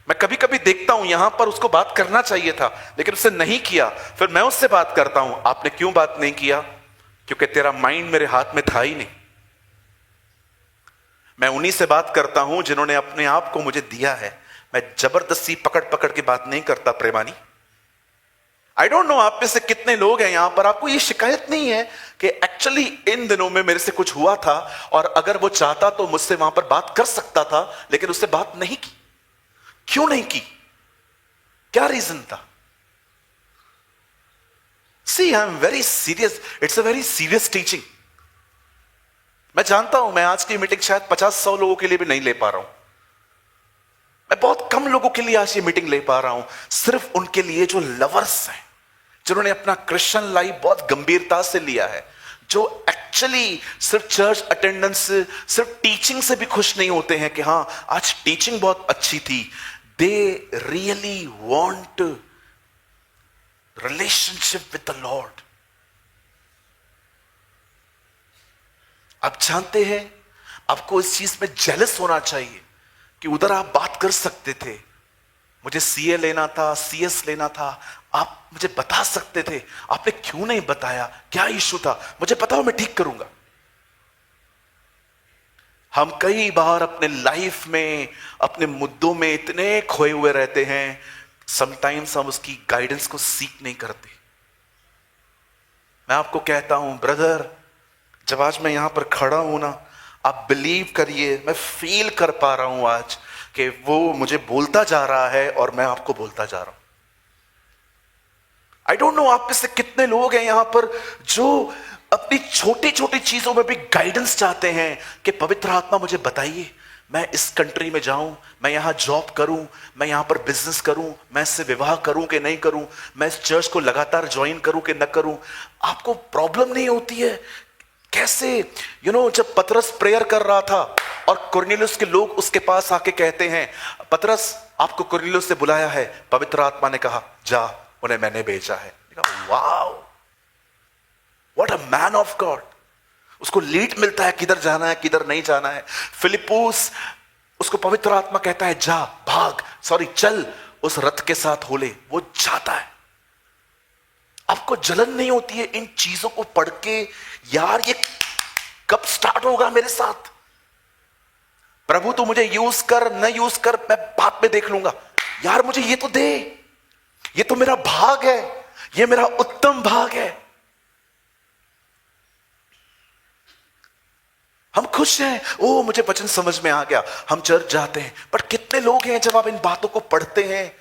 मैं कभी कभी देखता हूं यहां पर उसको बात करना चाहिए था लेकिन उसने नहीं किया, फिर मैं उससे बात करता हूं, आपने क्यों बात नहीं किया? क्योंकि तेरा माइंड मेरे हाथ में था ही नहीं। मैं उन्हीं से बात करता हूं जिन्होंने अपने आप को मुझे दिया है। मैं जबरदस्ती पकड़ पकड़ के बात नहीं करता प्रेमानी। आई डोंट नो आप में से कितने लोग हैं यहां पर आपको ये शिकायत नहीं है कि एक्चुअली इन दिनों में मेरे से कुछ हुआ था और अगर वो चाहता तो मुझसे वहां पर बात कर सकता था लेकिन उससे बात नहीं की। क्यों नहीं की? क्या रीजन था? See, I am very serious, it's a very serious teaching. मैं जानता हूं मैं आज की मीटिंग शायद 50-100 लोगों के लिए भी नहीं ले पा रहा हूं। मैं बहुत कम लोगों के लिए आज ये मीटिंग ले पा रहा हूं, सिर्फ उनके लिए जो लवर्स हैं, जिन्होंने अपना क्रिश्चियन लाइफ बहुत गंभीरता से लिया है, जो एक्चुअली सिर्फ चर्च अटेंडेंस से, सिर्फ टीचिंग से भी खुश नहीं होते हैं कि हां आज टीचिंग बहुत अच्छी थी। They really want relationship with the Lord. आप जानते हैं आपको इस चीज में जेलस होना चाहिए कि उधर आप बात कर सकते थे, मुझे सीए लेना था, सीएस लेना था, आप मुझे बता सकते थे, आपने क्यों नहीं बताया? क्या इशू था? मुझे बताओ, मैं ठीक करूंगा। हम कई बार अपने लाइफ में, अपने मुद्दों में इतने खोए हुए रहते हैं, समटाइम्स हम उसकी गाइडेंस को सीख नहीं करते। मैं आपको कहता हूं ब्रदर, जब आज मैं यहां पर खड़ा हूं ना, आप बिलीव करिए, मैं फील कर पा रहा हूं आज कि वो मुझे बोलता जा रहा है और मैं आपको बोलता जा रहा हूं। आई डोंट नो आप में से कितने लोग हैं यहां पर जो अपनी छोटी छोटी चीजों में भी गाइडेंस चाहते हैं कि पवित्र आत्मा मुझे बताइए, मैं इस कंट्री में जाऊं, मैं यहां जॉब करूं, मैं यहां पर बिजनेस करूं, मैं इससे विवाह करूं कि नहीं करूं, मैं इस चर्च को लगातार ज्वाइन करूं कि न करूं। आपको प्रॉब्लम नहीं होती है? कैसे यू नो, जब पतरस प्रेयर कर रहा था और कुरनेलियुस के लोग उसके पास आके कहते हैं, पतरस आपको कुरनेलियुस से बुलाया है, पवित्र आत्मा ने कहा जा, उन्हें मैंने भेजा है। Wow, what a man of God. उसको लीड मिलता है किधर जाना है किधर नहीं जाना है। फिलिप्पुस, उसको पवित्र आत्मा कहता है जा, भाग, सॉरी चल उस रथ के साथ हो ले, वो जाता है। आपको जलन नहीं होती है इन चीजों को पढ़ के, यार ये कब स्टार्ट होगा मेरे साथ? प्रभु तू मुझे यूज कर, न यूज कर, मैं बाद में देख लूंगा। यार मुझे ये तो दे, ये तो मेरा भाग है, ये मेरा उत्तम भाग है। हम खुश हैं, ओ मुझे वचन समझ में आ गया, हम चर्च जाते हैं। बट कितने लोग हैं जब आप इन बातों को पढ़ते हैं,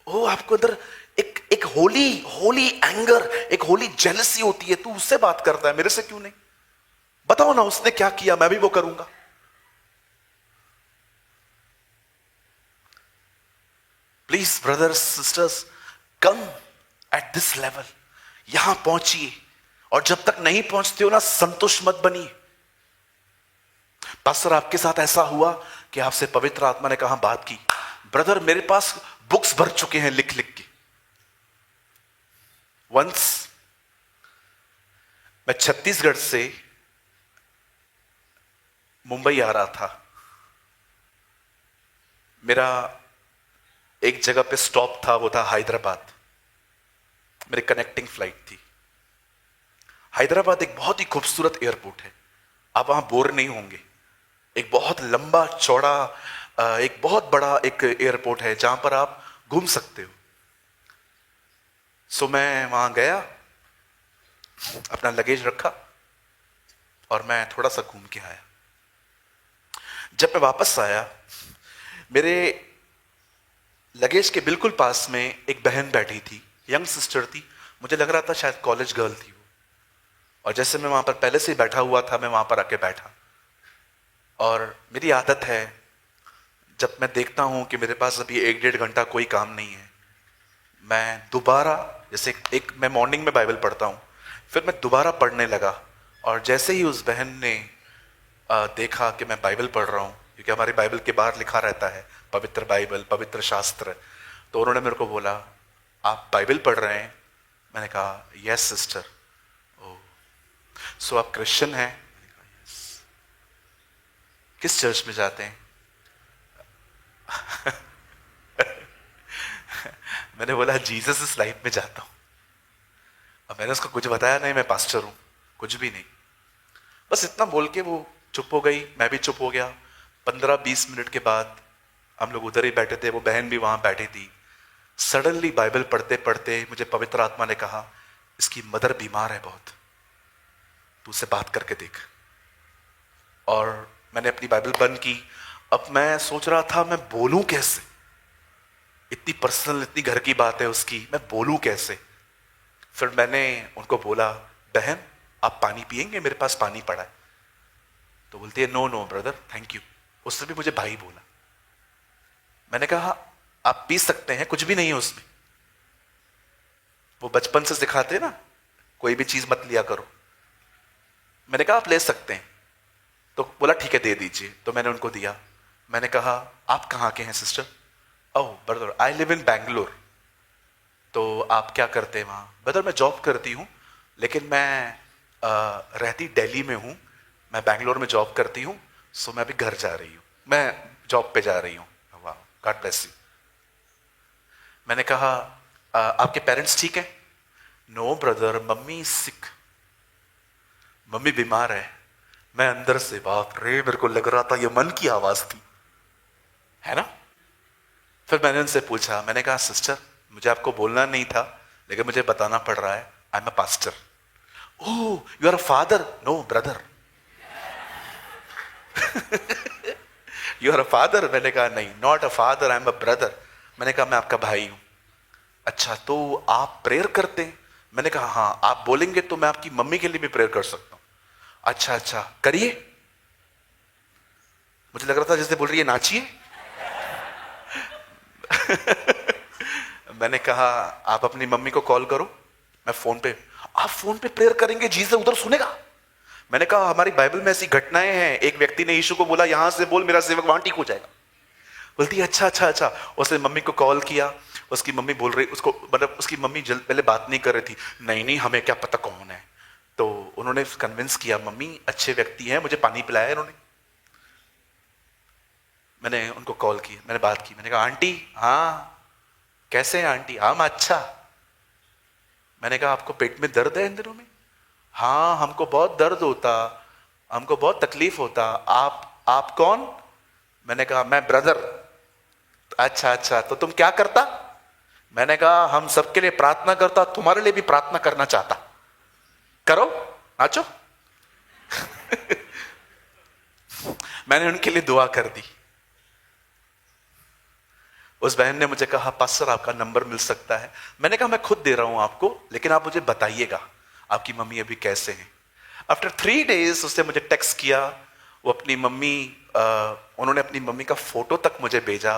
ओ आपको अंदर एक होली एंगर, एक होली जेलसी होती है। तू उससे बात करता है, मेरे से क्यों नहीं? बताओ ना उसने क्या किया, मैं भी वो करूंगा। Please brothers sisters, come at this level, यहां पहुंचिए। और जब तक नहीं पहुंचते हो ना, संतुष्ट मत बनिए। पास्टर आपके साथ ऐसा हुआ कि आपसे पवित्र आत्मा ने कहा बात की, ब्रदर मेरे पास बुक्स भर चुके हैं लिख लिख के। वंस मैं छत्तीसगढ़ से मुंबई आ रहा था, मेरा एक जगह पे स्टॉप था, वो था हैदराबाद। मेरी कनेक्टिंग फ्लाइट थी। हैदराबाद एक बहुत ही खूबसूरत एयरपोर्ट है, आप वहां बोर नहीं होंगे। एक बहुत लंबा चौड़ा एक बहुत बड़ा एक एयरपोर्ट है जहां पर आप घूम सकते हो। सो मैं वहां गया, अपना लगेज रखा और मैं थोड़ा सा घूम के आया। जब मैं वापस आया, मेरे लगेज के बिल्कुल पास में एक बहन बैठी थी, यंग सिस्टर थी, मुझे लग रहा था शायद कॉलेज गर्ल थी वो। और जैसे मैं वहां पर पहले से ही बैठा हुआ था, मैं वहां पर आके बैठा। और मेरी आदत है, जब मैं देखता हूं कि मेरे पास अभी 1-1.5 घंटा कोई काम नहीं है, मैं दोबारा, जैसे एक मैं मॉर्निंग में बाइबल पढ़ता हूं, फिर मैं दोबारा पढ़ने लगा। और जैसे ही उस बहन ने देखा कि मैं बाइबल पढ़ रहा हूं, क्योंकि हमारी बाइबल के बाहर लिखा रहता है पवित्र बाइबल, पवित्र शास्त्र, तो उन्होंने मेरे को बोला, आप बाइबल पढ़ रहे हैं? मैंने कहा यस सिस्टर। ओ, सो आप क्रिश्चियन हैं? मैंने कहा यस। किस चर्च में जाते हैं? मैंने बोला जीसस इज लाइफ में जाता हूं। अब मैंने उसको कुछ बताया नहीं, मैं पास्टर हूं, कुछ भी नहीं। बस इतना बोल के वो चुप हो गई, मैं भी चुप हो गया। 15-20 मिनट के बाद हम लोग उधर ही बैठे थे, वो बहन भी वहां बैठी थी। सडनली बाइबल पढ़ते पढ़ते मुझे पवित्र आत्मा ने कहा, इसकी मदर बीमार है बहुत, तू उससे बात करके देख। और मैंने अपनी बाइबल बंद की। अब मैं सोच रहा था मैं बोलूं कैसे, इतनी पर्सनल, इतनी घर की बात है उसकी, मैं बोलूं कैसे। फिर मैंने उनको बोला, बहन आप पानी पिएंगे? मेरे पास पानी पड़ा है। तो बोलती है no no brother thank you. उसने भी मुझे भाई बोला। मैंने कहा आप पी सकते हैं, कुछ भी नहीं है उसमें। वो बचपन से सिखाते हैं ना, कोई भी चीज मत लिया करो। मैंने कहा आप ले सकते हैं। तो बोला ठीक है दे दीजिए। तो मैंने उनको दिया। मैंने कहा आप कहाँ के हैं sister? Oh brother I live in Bangalore. तो आप क्या करते हैं वहां? ब्रदर मैं जॉब करती हूँ, लेकिन मैं रहती दिल्ली में हूँ, मैं बैंगलोर में जॉब करती हूँ, सो मैं अभी घर जा रही हूँ, मैं जॉब पे जा रही हूँ। वाह गॉड ब्लेस यू। मैंने कहा आपके पेरेंट्स ठीक है? नो ब्रदर मम्मी सिक, मम्मी बीमार है। मैं अंदर से बाप रे, मेरे को लग रहा था ये मन की आवाज थी, है ना। फिर मैंने उनसे पूछा, मैंने कहा सिस्टर मुझे आपको बोलना नहीं था, लेकिन मुझे बताना पड़ रहा है, I am a pastor. Oh you are a father? No brother. You are a father? मैंने कहा नहीं, not a father, I am a brother. मैंने कहा मैं आपका भाई हूं। अच्छा तो आप प्रेयर करते हैं? मैंने कहा हाँ, आप बोलेंगे तो मैं आपकी मम्मी के लिए भी प्रेयर कर सकता हूं। अच्छा अच्छा करिए। मुझे लग रहा था जैसे बोल रही है नाचिए। मैंने कहा आप अपनी मम्मी को कॉल करो, मैं फोन पे। आप फोन पे प्रेयर करेंगे, जीसस उधर सुनेगा? मैंने कहा हमारी बाइबल में ऐसी घटनाएं हैं, एक व्यक्ति ने यीशु को बोला यहां से बोल मेरा सेवक वहां ठीक हो जाएगा। बोलती है अच्छा अच्छा अच्छा। उसने मम्मी को कॉल किया, उसकी मम्मी बोल रही, उसको मतलब उसकी मम्मी जल्द पहले बात नहीं कर रही थी, नहीं नहीं हमें क्या पता कौन है। तो उन्होंने कन्विंस किया, मम्मी अच्छे व्यक्ति हैं, मुझे पानी पिलाया इन्होंने। मैंने उनको कॉल की, मैंने बात की, मैंने कहा आंटी हाँ कैसे हैं आंटी? हाँ मैं अच्छा। मैंने कहा आपको पेट में दर्द है इन दिनों में? हाँ हमको बहुत दर्द होता, हमको बहुत तकलीफ होता। आप कौन? मैंने कहा मैं ब्रदर। अच्छा अच्छा तो तुम क्या करता? मैंने कहा हम सबके लिए प्रार्थना करता, तुम्हारे लिए भी प्रार्थना करना चाहता। करो नाचो। मैंने उनके लिए दुआ कर दी। उस बहन ने मुझे कहा पास्टर आपका नंबर मिल सकता है? मैंने कहा मैं खुद दे रहा हूं आपको, लेकिन आप मुझे बताइएगा आपकी मम्मी अभी कैसे हैं। आफ्टर 3 days उसने मुझे टेक्स्ट किया, वो अपनी मम्मी उन्होंने अपनी मम्मी का फोटो तक मुझे भेजा।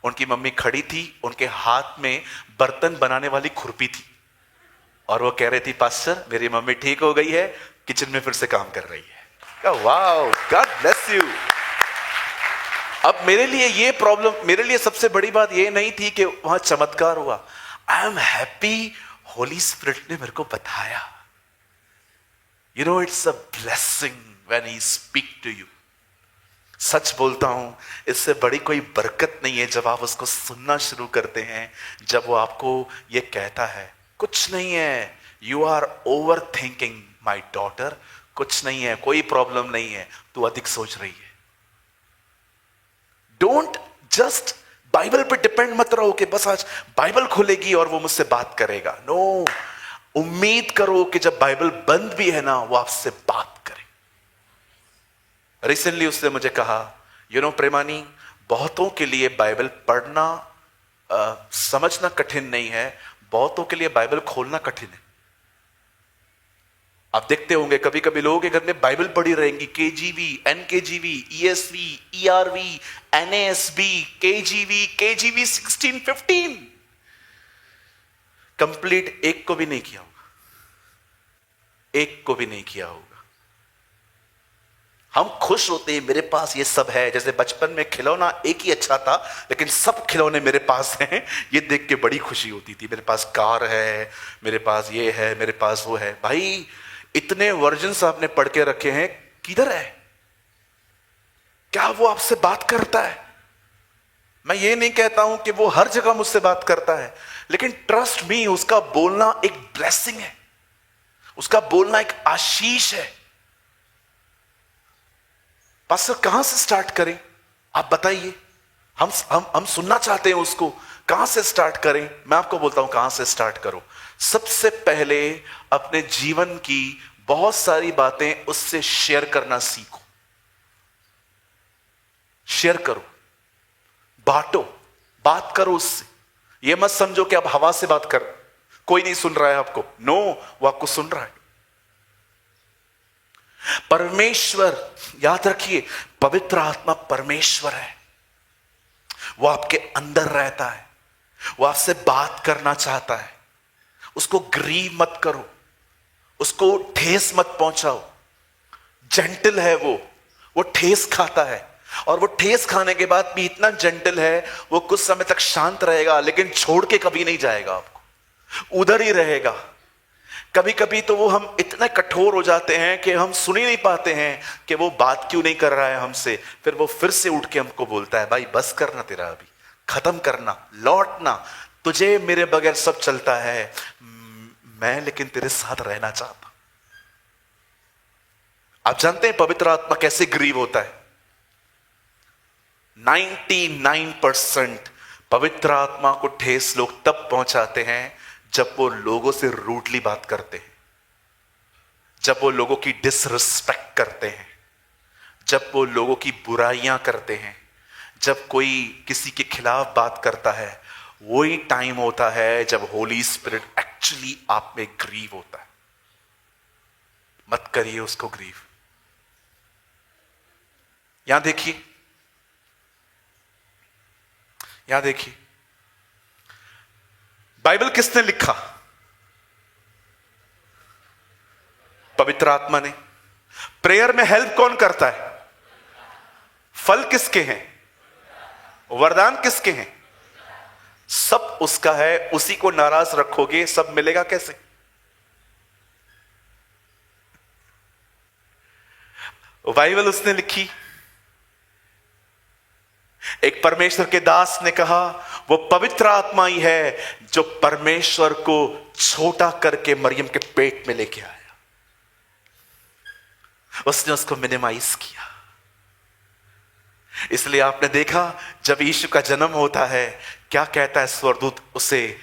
उनकी मम्मी खड़ी थी, उनके हाथ में बर्तन बनाने वाली खुरपी थी, और वो कह रही थी पास्टर मेरी मम्मी ठीक हो गई है, किचन में फिर से काम कर रही है। Wow God bless you. अब मेरे लिए ये प्रॉब्लम, मेरे लिए सबसे बड़ी बात ये नहीं थी कि वहां चमत्कार हुआ। I am happy Holy Spirit ने मेरे को बताया। You know it's a blessing when he speak to you. सच बोलता हूं, इससे बड़ी कोई बरकत नहीं है जब आप उसको सुनना शुरू करते हैं, जब वो आपको ये कहता है कुछ नहीं है, you are overthinking my daughter, कुछ नहीं है, कोई प्रॉब्लम नहीं है, तू अधिक सोच रही है। डोंट जस्ट बाइबल पे डिपेंड मत रहो कि बस आज बाइबल खुलेगी और वो मुझसे बात करेगा। नो, उम्मीद करो कि जब बाइबल बंद भी है ना, वो आपसे बात करे। रिसेंटली उसने मुझे कहा, प्रेमानी, बहुतों के लिए बाइबल पढ़ना समझना कठिन नहीं है, बहुतों के लिए बाइबल खोलना कठिन है। आप देखते होंगे कभी कभी लोगों के घर में बाइबल पढ़ी रहेंगी, केजीवी, एनकेजीवी, ईएसवी, ईआरवी, एनएसबी, केजीवी 16, 15 कंप्लीट एक को भी नहीं किया होगा, एक को भी नहीं किया होगा। हम खुश होते हैं मेरे पास ये सब है, जैसे बचपन में खिलौना एक ही अच्छा था लेकिन सब खिलौने मेरे पास हैं, ये देख के बड़ी खुशी होती थी। मेरे पास कार है, मेरे पास ये है, मेरे पास वो है। भाई इतने वर्जन्स आपने पढ़ के रखे हैं, किधर है? क्या वो आपसे बात करता है? मैं ये नहीं कहता हूं कि वो हर जगह मुझसे बात करता है, लेकिन ट्रस्ट मी, उसका बोलना एक ब्लेसिंग है, उसका बोलना एक आशीष है। पास्टर कहां से स्टार्ट करें? आप बताइए। हम सुनना चाहते हैं उसको, कहां से स्टार्ट करें? मैं आपको बोलता हूं कहां से स्टार्ट करो। सबसे पहले अपने जीवन की बहुत सारी बातें उससे शेयर करना सीखो। शेयर करो, बांटो, बात करो उससे। यह मत समझो कि आप हवा से बात कर, कोई नहीं सुन रहा है आपको। नो, वो आपको सुन रहा है। परमेश्वर, याद रखिए, पवित्र आत्मा परमेश्वर है, वो आपके अंदर रहता है, वो आपसे बात करना चाहता है। उसको ग्रीव मत करो, उसको ठेस मत पहुंचाओ। जेंटल है वो ठेस खाता है, और वो ठेस खाने के बाद भी इतना जेंटल है, वो कुछ समय तक शांत रहेगा लेकिन छोड़ के कभी नहीं जाएगा आपको, उधर ही रहेगा। कभी कभी तो वो हम इतने कठोर हो जाते हैं कि हम सुन ही नहीं पाते हैं कि वो बात क्यों नहीं कर रहा है हमसे। फिर वो फिर से उठ के हमको बोलता है, भाई बस करना, तेरा अभी खत्म करना, लौटना, तुझे मेरे बगैर सब चलता है, मैं लेकिन तेरे साथ रहना चाहता। आप जानते हैं पवित्र आत्मा कैसे ग्रीव होता है? 99% पवित्र आत्मा को ठेस लोग तब पहुंचाते हैं जब वो लोगों से रूडली बात करते हैं, जब वो लोगों की डिसरिस्पेक्ट करते हैं, जब वो लोगों की बुराइयां करते हैं, जब कोई किसी के खिलाफ बात करता है। वही टाइम होता है जब होली स्पिरिट एक्चुअली आप में ग्रीव होता है। मत करिए उसको ग्रीव। यहां देखिए, यहां देखिए, बाइबल किसने लिखा? पवित्र आत्मा ने। प्रेयर में हेल्प कौन करता है? फल किसके हैं? वरदान किसके हैं? सब उसका है। उसी को नाराज रखोगे, सब मिलेगा कैसे? बाइबल उसने लिखी। एक परमेश्वर के दास ने कहा, वो पवित्र आत्मा ही है जो परमेश्वर को छोटा करके मरियम के पेट में लेके आया। उसने उसको मिनिमाइज किया। इसलिए आपने देखा जब यीशु का जन्म होता है, क्या कहता है स्वर्गदूत उसे?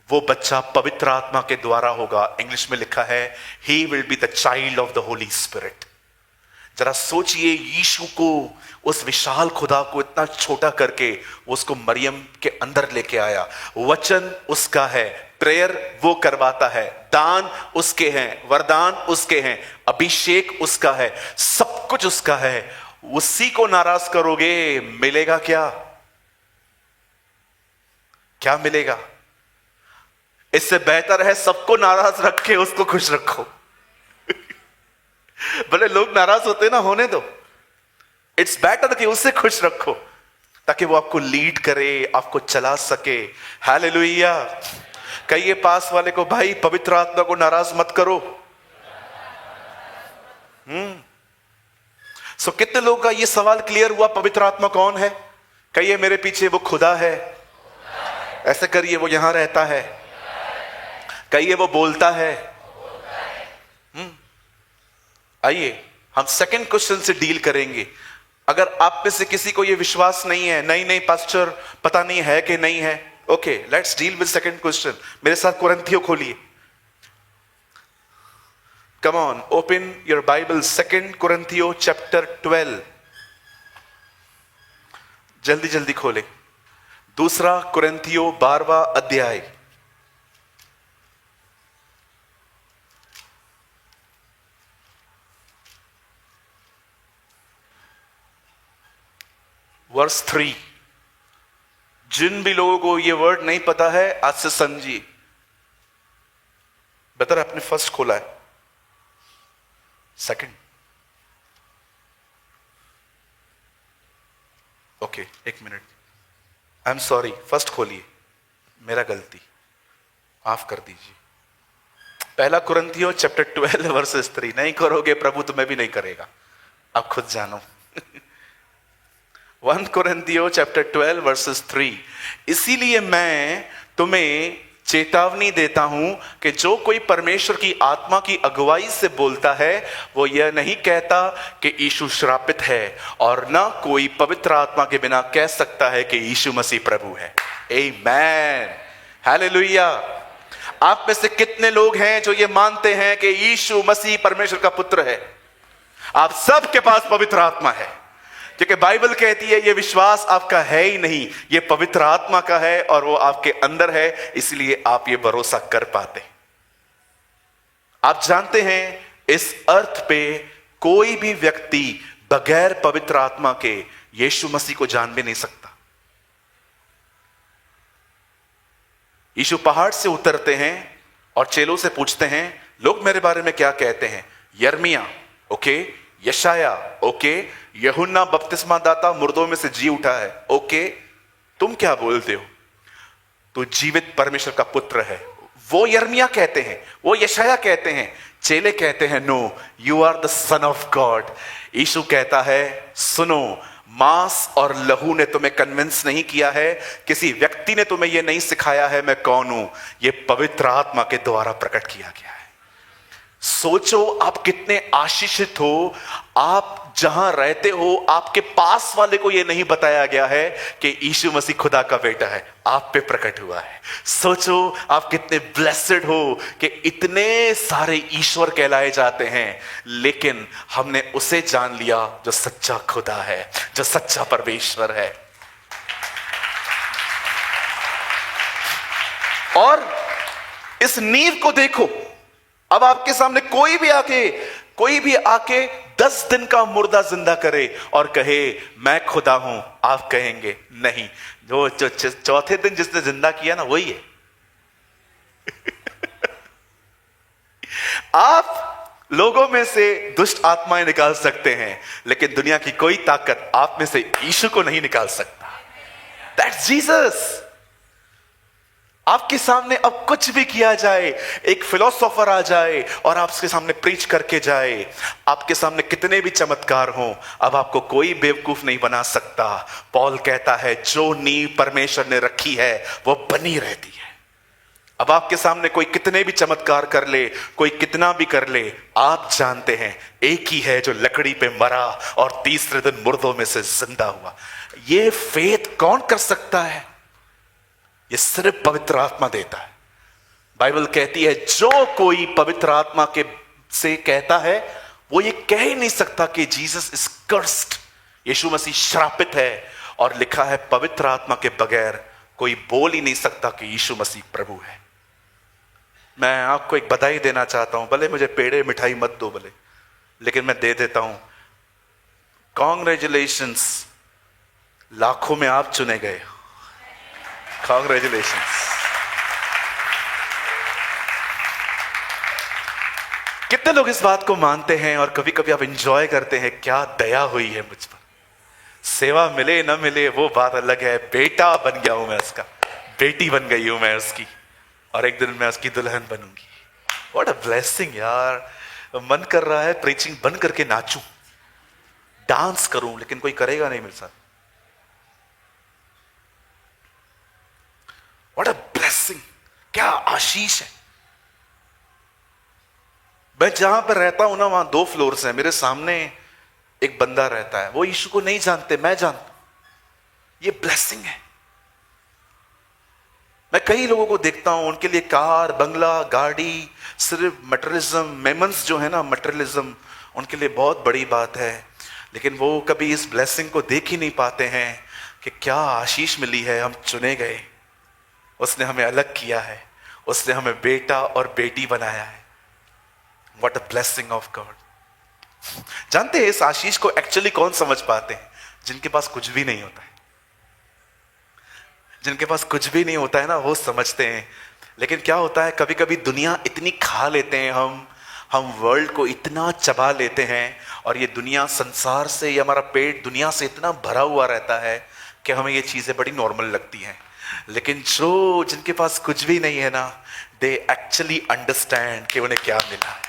वो बच्चा पवित्र आत्मा के द्वारा होगा। इंग्लिश में लिखा है, he will be the child of the Holi spirit. जरा सोचिए, यीशु को, उस विशाल खुदा को इतना छोटा करके वो उसको मरियम के अंदर लेके आया। वचन उसका है, प्रेयर वो करवाता है, दान उसके हैं, वरदान उसके हैं, अभिषेक उसका है, सब कुछ उसका है। उसी को नाराज करोगे, मिलेगा क्या? क्या मिलेगा? इससे बेहतर है सबको नाराज रख के उसको खुश रखो। भले लोग नाराज होते ना, होने दो। इट्स बेटर कि उसे खुश रखो ताकि वो आपको लीड करे, आपको चला सके। हालेलुया। कहिए पास वाले को, भाई पवित्र आत्मा को नाराज मत करो। सो कितने लोगों का ये सवाल क्लियर हुआ? पवित्र आत्मा कौन है? कहिए मेरे पीछे, वो खुदा है। ऐसे करिए, वो यहां रहता है। कहिए वो बोलता है। आइए हम सेकंड क्वेश्चन से डील करेंगे। अगर आप में से किसी को यह विश्वास नहीं है, नहीं पास्टर पता नहीं है कि नहीं है, okay, let's deal with second question. मेरे साथ कुरिन्थियों खोलिए। Come on, open your Bible, second कुरिन्थियों चैप्टर 12। जल्दी जल्दी खोले। दूसरा कुरिन्थियों 12वां अध्याय। वर्स 3। जिन भी लोगों को यह वर्ड नहीं पता है, आज से समझिए। बेहतर आपने फर्स्ट खोला है, सेकंड, ओके, एक minute, I am sorry, first खोलिए, मेरा गलती, माफ कर दीजिए। पहला कुरिन्थियों चैप्टर 12 वर्सेस 3। नहीं करोगे प्रभु, तुम्हें भी नहीं करेगा, आप खुद जानो। 1 कुरिन्थियों चैप्टर 12 वर्सेस 3। इसीलिए मैं तुम्हें चेतावनी देता हूं कि जो कोई परमेश्वर की आत्मा की अगुवाई से बोलता है, वो यह नहीं कहता कि यीशु श्रापित है, और ना कोई पवित्र आत्मा के बिना कह सकता है कि यीशु मसीह प्रभु है। आमेन, हालेलुया। आप में से कितने लोग हैं जो ये मानते हैं कि यीशु मसीह परमेश्वर का पुत्र है? आप सबके पास पवित्र आत्मा है, क्योंकि बाइबल कहती है ये विश्वास आपका है ही नहीं, ये पवित्र आत्मा का है और वो आपके अंदर है, इसलिए आप ये भरोसा कर पाते। आप जानते हैं इस अर्थ पे कोई भी व्यक्ति बगैर पवित्र आत्मा के यीशु मसीह को जान भी नहीं सकता। यीशु पहाड़ से उतरते हैं और चेलों से पूछते हैं, लोग मेरे बारे में क्या कहते हैं? यिर्मयाह ओके, यशाया ओके, यूहन्ना बपतिस्मा दाता मुर्दों में से जी उठा है ओके, तुम क्या बोलते हो? तो जीवित परमेश्वर का पुत्र है। वो यिर्मयाह कहते हैं, वो यशाया कहते हैं, चेले कहते हैं no, you are the son of God. यीशु कहता है सुनो, मांस और लहू ने तुम्हें कन्विंस नहीं किया है, किसी व्यक्ति ने तुम्हें यह नहीं सिखाया है मैं कौन हूं, यह पवित्र आत्मा के द्वारा प्रकट किया गया है। सोचो आप कितने आशीषित हो। आप जहां रहते हो, आपके पास वाले को यह नहीं बताया गया है कि यीशु मसीह खुदा का बेटा है, आप पे प्रकट हुआ है। सोचो आप कितने ब्लेसेड हो कि इतने सारे ईश्वर कहलाए जाते हैं, लेकिन हमने उसे जान लिया जो सच्चा खुदा है, जो सच्चा परमेश्वर है। और इस नींव को देखो। अब आपके सामने कोई भी आके 10 दिन का मुर्दा जिंदा करे और कहे मैं खुदा हूं, आप कहेंगे नहीं, जो चौथे दिन जिसने जिंदा किया ना वही है। आप लोगों में से दुष्ट आत्माएं निकाल सकते हैं, लेकिन दुनिया की कोई ताकत आप में से यीशु को नहीं निकाल सकता। That's Jesus. आपके सामने अब कुछ भी किया जाए, एक फिलोसोफर आ जाए और आपके सामने प्रीच करके जाए, आपके सामने कितने भी चमत्कार हों, अब आपको कोई बेवकूफ नहीं बना सकता। पौल कहता है जो नींव परमेश्वर ने रखी है वो बनी रहती है। अब आपके सामने कोई कितने भी चमत्कार कर ले, कोई कितना भी कर ले, आप जानते हैं एक ही है जो लकड़ी पे मरा और तीसरे दिन मुर्दों में से जिंदा हुआ। ये फेथ कौन कर सकता है? ये सिर्फ पवित्र आत्मा देता है। बाइबल कहती है जो कोई पवित्र आत्मा के से कहता है, वो ये कह ही नहीं सकता कि जीसस इज कर्स्ड, यीशु मसीह श्रापित है। और लिखा है पवित्र आत्मा के बगैर कोई बोल ही नहीं सकता कि यीशु मसीह प्रभु है। मैं आपको एक बधाई देना चाहता हूं, भले मुझे पेड़े मिठाई मत दो भले, लेकिन मैं दे देता हूं। कॉन्ग्रेचुलेशंस, लाखों में आप चुने गए। Congratulations. कितने लोग इस बात को मानते हैं और कभी कभी आप एंजॉय करते हैं, क्या दया हुई है मुझ पर। सेवा मिले न मिले वो बात अलग है, बेटा बन गया हूं मैं उसका, बेटी बन गई हूं मैं उसकी, और एक दिन मैं उसकी दुल्हन बनूंगी। What a blessing यार। मन कर रहा है प्रीचिंग बंद करके नाचूं, डांस करूं, लेकिन कोई करेगा नहीं मेरे साथ। What a blessing, क्या आशीष है। मैं जहां पर रहता हूं ना, वहां 2 फ्लोर्स हैं। मेरे सामने एक बंदा रहता है, वो यीशु को नहीं जानते, मैं जानता हूं। ये ब्लेसिंग है। मैं कई लोगों को देखता हूं, उनके लिए कार, बंगला, गाड़ी, सिर्फ मटेरियलिज्म, मेमन्स जो है ना, मटेरियलिज्म उनके लिए बहुत बड़ी बात है। लेकिन वो कभी इस ब्लेसिंग को देख ही नहीं पाते हैं कि क्या आशीष मिली है। हम चुने गए, उसने हमें अलग किया है, उसने हमें बेटा और बेटी बनाया है। What a blessing of God. जानते हैं इस आशीष को एक्चुअली कौन समझ पाते हैं? जिनके पास कुछ भी नहीं होता है। जिनके पास कुछ भी नहीं होता है ना, वो समझते हैं। लेकिन क्या होता है, कभी कभी दुनिया इतनी खा लेते हैं, हम वर्ल्ड को इतना चबा लेते हैं, और ये दुनिया, संसार से, ये हमारा पेट दुनिया से इतना भरा हुआ रहता है कि हमें ये चीजें बड़ी नॉर्मल लगती हैं। लेकिन जिनके पास कुछ भी नहीं है ना, दे एक्चुअली अंडरस्टैंड कि उन्हें क्या मिला है।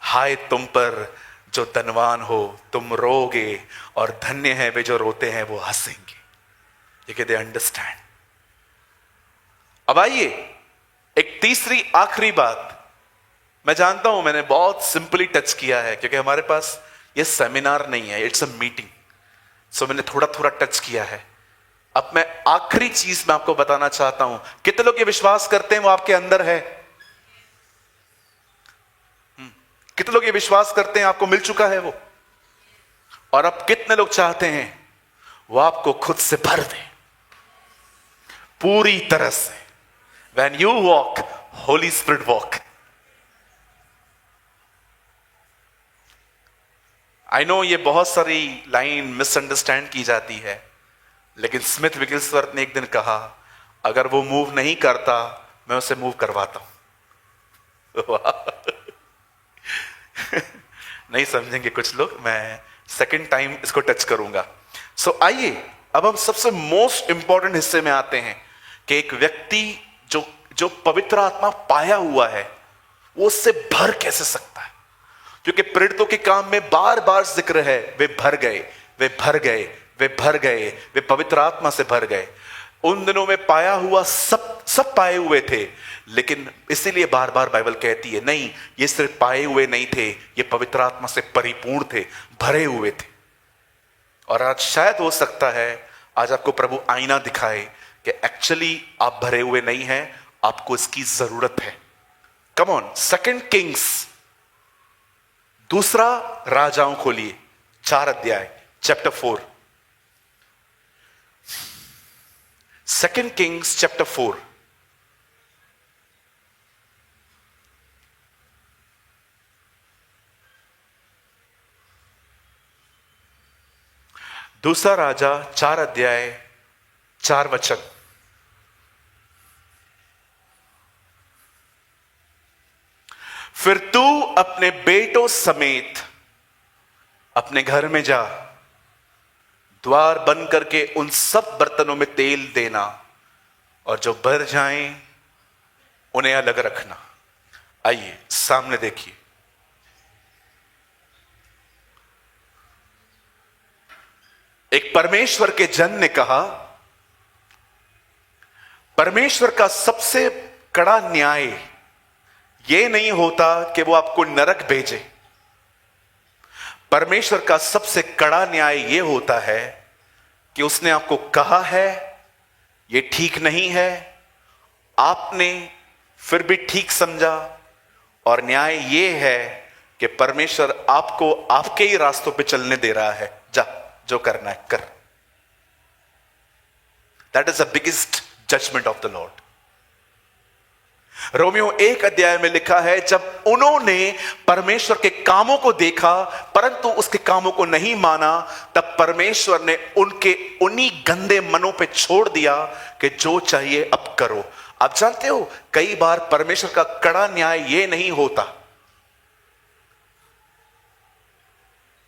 हाय तुम पर जो धनवान हो, तुम रोगे, और धन्य है वे जो रोते हैं, वो हंसेंगे। देखिए, दे अंडरस्टैंड। अब आइए एक तीसरी आखिरी बात। मैं जानता हूं मैंने बहुत सिंपली टच किया है, क्योंकि हमारे पास ये सेमिनार नहीं है, इट्स अ मीटिंग। सो मैंने थोड़ा थोड़ा टच किया है। अब मैं आखिरी चीज मैं आपको बताना चाहता हूं। कितने लोग ये विश्वास करते हैं वो आपके अंदर है? कितने लोग ये विश्वास करते हैं आपको मिल चुका है वो? और अब कितने लोग चाहते हैं वो आपको खुद से भर दे पूरी तरह से? When you walk, Holy Spirit walk. I know ये बहुत सारी लाइन मिसअंडरस्टैंड की जाती है, लेकिन स्मिथ विगिल्सवर्थ ने एक दिन कहा, अगर वो मूव नहीं करता मैं उसे मूव करवाता हूं। नहीं समझेंगे कुछ लोग, मैं सेकंड टाइम इसको टच करूंगा। सो आइए अब हम सबसे मोस्ट इंपॉर्टेंट हिस्से में आते हैं कि एक व्यक्ति जो पवित्र आत्मा पाया हुआ है, वो उससे भर कैसे सकता है। क्योंकि प्रेरितों के काम में बार बार जिक्र है, वे भर गए, वे भर गए, वे भर गए, वे पवित्र आत्मा से भर गए। उन दिनों में पाया हुआ सब पाए हुए थे, लेकिन इसीलिए बार बार बाइबल कहती है, नहीं, ये सिर्फ पाए हुए नहीं थे, ये पवित्र आत्मा से परिपूर्ण थे, भरे हुए थे। और आज शायद हो सकता है आज आपको प्रभु आईना दिखाए कि एक्चुअली आप भरे हुए नहीं हैं, आपको इसकी जरूरत है। कम ऑन, 2 किंग्स, दूसरा राजाओं खोलिए, 4 अध्याय, चैप्टर 4। 2 Kings chapter 4। दूसरा राजा 4 अध्याय 4 वचन। फिर तू अपने बेटों समेत अपने घर में जा, द्वार बंद करके उन सब बर्तनों में तेल देना, और जो भर जाएं उन्हें अलग रखना। आइए सामने देखिए, एक परमेश्वर के जन ने कहा, परमेश्वर का सबसे कड़ा न्याय यह नहीं होता कि वो आपको नरक भेजे। परमेश्वर का सबसे कड़ा न्याय यह होता है कि उसने आपको कहा है ये ठीक नहीं है, आपने फिर भी ठीक समझा, और न्याय यह है कि परमेश्वर आपको आपके ही रास्तों पे चलने दे रहा है, जा जो करना है कर। That is the biggest judgement of the lord. रोमियो 1 अध्याय में लिखा है, जब उन्होंने परमेश्वर के कामों को देखा परंतु उसके कामों को नहीं माना, तब परमेश्वर ने उनके उन्हीं गंदे मनों पे छोड़ दिया कि जो चाहिए अब करो। आप जानते हो, कई बार परमेश्वर का कड़ा न्याय यह नहीं होता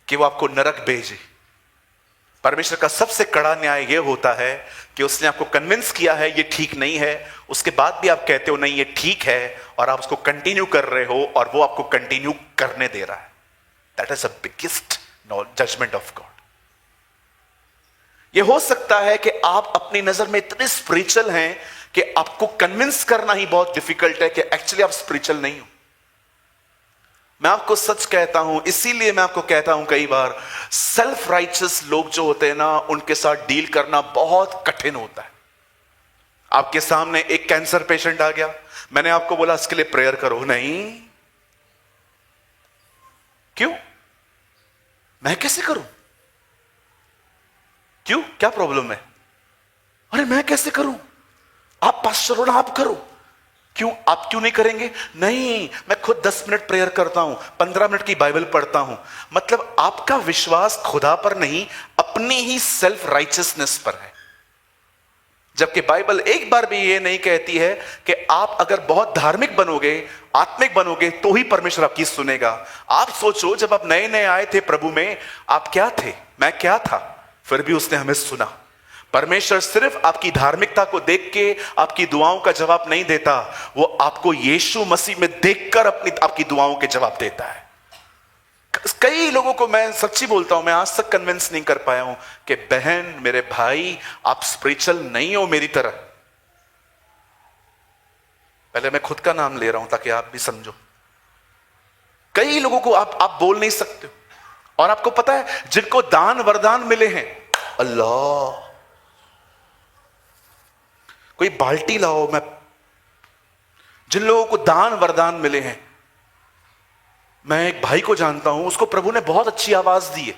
कि वो आपको नरक भेजे। परमेश्वर का सबसे कड़ा न्याय यह होता है कि उसने आपको कन्विंस किया है ये ठीक नहीं है, उसके बाद भी आप कहते हो नहीं ये ठीक है, और आप उसको कंटिन्यू कर रहे हो, और वो आपको कंटिन्यू करने दे रहा है। That is the biggest judgement of God. ये हो सकता है कि आप अपनी नजर में इतने स्पिरिचुअल हैं कि आपको कन्विंस करना ही बहुत डिफिकल्ट है कि एक्चुअली आप स्पिरिचुअल नहीं हो। मैं आपको सच कहता हूं, इसीलिए मैं आपको कहता हूं कई बार, सेल्फ राइचस लोग जो होते हैं ना, उनके साथ डील करना बहुत कठिन होता है। आपके सामने एक कैंसर पेशेंट आ गया, मैंने आपको बोला इसके लिए प्रेयर करो, नहीं। क्यों? मैं कैसे करूं? क्यों? क्या प्रॉब्लम है? अरे मैं कैसे करूं? आप पास्टर हो ना, आप करो। क्यों? आप क्यों नहीं करेंगे? नहीं, मैं खुद 10 मिनट प्रेयर करता हूं, 15 मिनट की बाइबल पढ़ता हूं। मतलब आपका विश्वास खुदा पर नहीं, अपनी ही सेल्फ राइचसनेस पर है। जबकि बाइबल एक बार भी ये नहीं कहती है कि आप अगर बहुत धार्मिक बनोगे, आत्मिक बनोगे, तो ही परमेश्वर आपकी सुनेगा। आप सोचो, जब आप नए नए आए थे प्रभु में, आप क्या थे? मैं क्या था? फिर भी उसने हमें सुना। परमेश्वर सिर्फ आपकी धार्मिकता को देख के आपकी दुआओं का जवाब नहीं देता, वो आपको यीशु मसीह में देखकर आपकी दुआओं के जवाब देता है। कई लोगों को मैं सच्ची बोलता हूं, मैं आज तक कन्विंस नहीं कर पाया हूं कि बहन, मेरे भाई, आप स्पिरिचुअल नहीं हो मेरी तरह। पहले मैं खुद का नाम ले रहा हूं ताकि आप भी समझो। कई लोगों को आप बोल नहीं सकते। और आपको पता है, जिनको दान वरदान मिले हैं, अल्लाह, कोई बाल्टी लाओ, मैं जिन लोगों को दान वरदान मिले हैं, मैं एक भाई को जानता हूं, उसको प्रभु ने बहुत अच्छी आवाज दी है,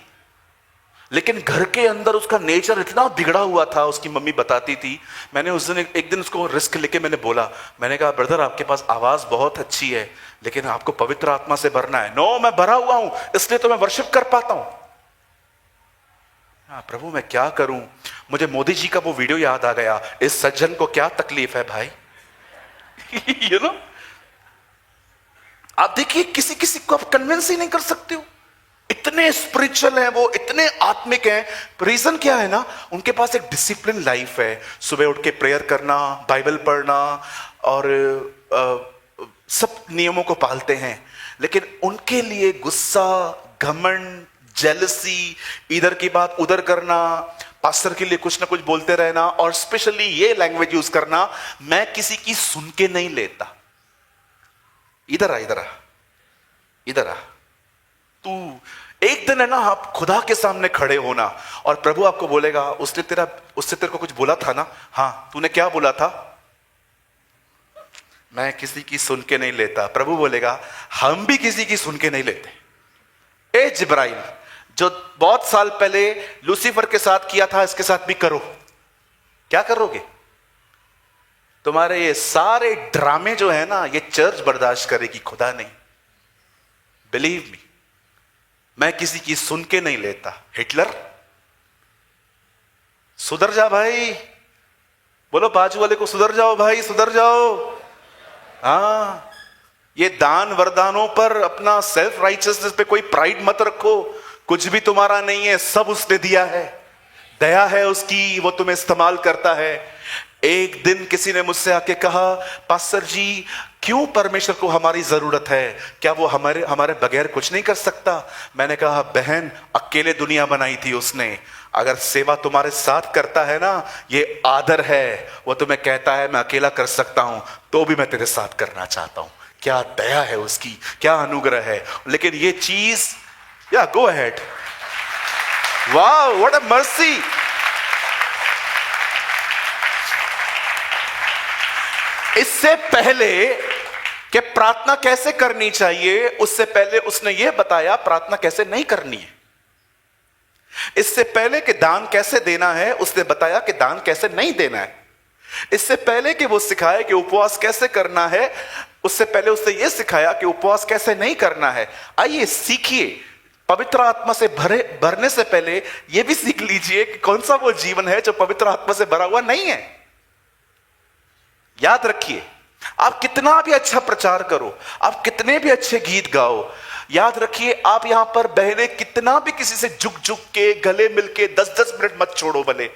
लेकिन घर के अंदर उसका नेचर इतना बिगड़ा हुआ था। उसकी मम्मी बताती थी। मैंने उस दिन एक दिन उसको रिस्क लेके मैंने बोला, मैंने कहा ब्रदर, आपके पास आवाज बहुत अच्छी है, लेकिन आपको पवित्र आत्मा से भरना है। नो, मैं भरा हुआ हूं, इसलिए तो मैं वर्शिप कर पाता हूं। हाँ प्रभु, मैं क्या करूं? मुझे मोदी जी का वो वीडियो याद आ गया, इस सज्जन को क्या तकलीफ है भाई। यू नो, आप देखिए, किसी किसी को आप कन्विंस ही नहीं कर सकते हो। इतने स्पिरिचुअल हैं वो, इतने आत्मिक हैं। रीजन क्या है ना, उनके पास एक डिसिप्लिन लाइफ है। सुबह उठ के प्रेयर करना, बाइबल पढ़ना, और सब नियमों को पालते हैं। लेकिन उनके लिए गुस्सा, घमंड, जेलसी, इधर की बात उधर करना, पास्टर के लिए कुछ ना कुछ बोलते रहना, और स्पेशली ये लैंग्वेज यूज करना, मैं किसी की सुन के नहीं लेता। इधर आ, इधर आ, इधर आ। तू एक दिन है ना, आप खुदा के सामने खड़े होना, और प्रभु आपको बोलेगा, उससे तेरे को कुछ बोला था ना? हाँ, तूने क्या बोला था? मैं किसी की सुन के नहीं लेता। प्रभु बोलेगा, हम भी किसी की सुन के नहीं लेते। ए जिब्राइल, जो बहुत साल पहले लूसीफर के साथ किया था, इसके साथ भी करो। क्या करोगे? तुम्हारे ये सारे ड्रामे जो है ना, ये चर्च बर्दाश्त करेगी, खुदा नहीं। बिलीव मी, मैं किसी की सुन के नहीं लेता। हिटलर, सुधर जा भाई। बोलो बाजू वाले को, सुधर जाओ भाई, सुधर जाओ। हाँ, ये दान वरदानों पर अपना सेल्फ राइचसनेस पे कोई प्राइड मत रखो। कुछ भी तुम्हारा नहीं है, सब उसने दिया है। दया है उसकी, वो तुम्हें इस्तेमाल करता है। एक दिन किसी ने मुझसे आके कहा, पास्टर जी, क्यों परमेश्वर को हमारी जरूरत है? क्या वो हमारे बगैर कुछ नहीं कर सकता? मैंने कहा, बहन, अकेले दुनिया बनाई थी उसने। अगर सेवा तुम्हारे साथ करता है ना, ये आदर है। वो तुम्हें कहता है मैं अकेला कर सकता हूं, तो भी मैं तेरे साथ करना चाहता हूं। क्या दया है उसकी, क्या अनुग्रह है। लेकिन ये चीज, या गो अहेड, वाह, व्हाट अ मर्सी। इससे पहले कि प्रार्थना कैसे करनी चाहिए, उससे पहले उसने यह बताया प्रार्थना कैसे नहीं करनी है। इससे पहले कि दान कैसे देना है, उसने बताया कि दान कैसे नहीं देना है। इससे पहले कि वो सिखाए कि उपवास कैसे करना है, उससे पहले उसने यह सिखाया कि उपवास कैसे नहीं करना है। आइए सीखिए, पवित्र आत्मा से भरने से पहले यह भी सीख लीजिए कि कौन सा वो जीवन है जो पवित्र आत्मा से भरा हुआ नहीं है। याद रखिए, आप कितना भी अच्छा प्रचार करो, आप कितने भी अच्छे गीत गाओ, याद रखिए, आप यहां पर बहने कितना भी किसी से झुक झुक के, गले मिलके 10-10 मिनट मत छोड़ो भले।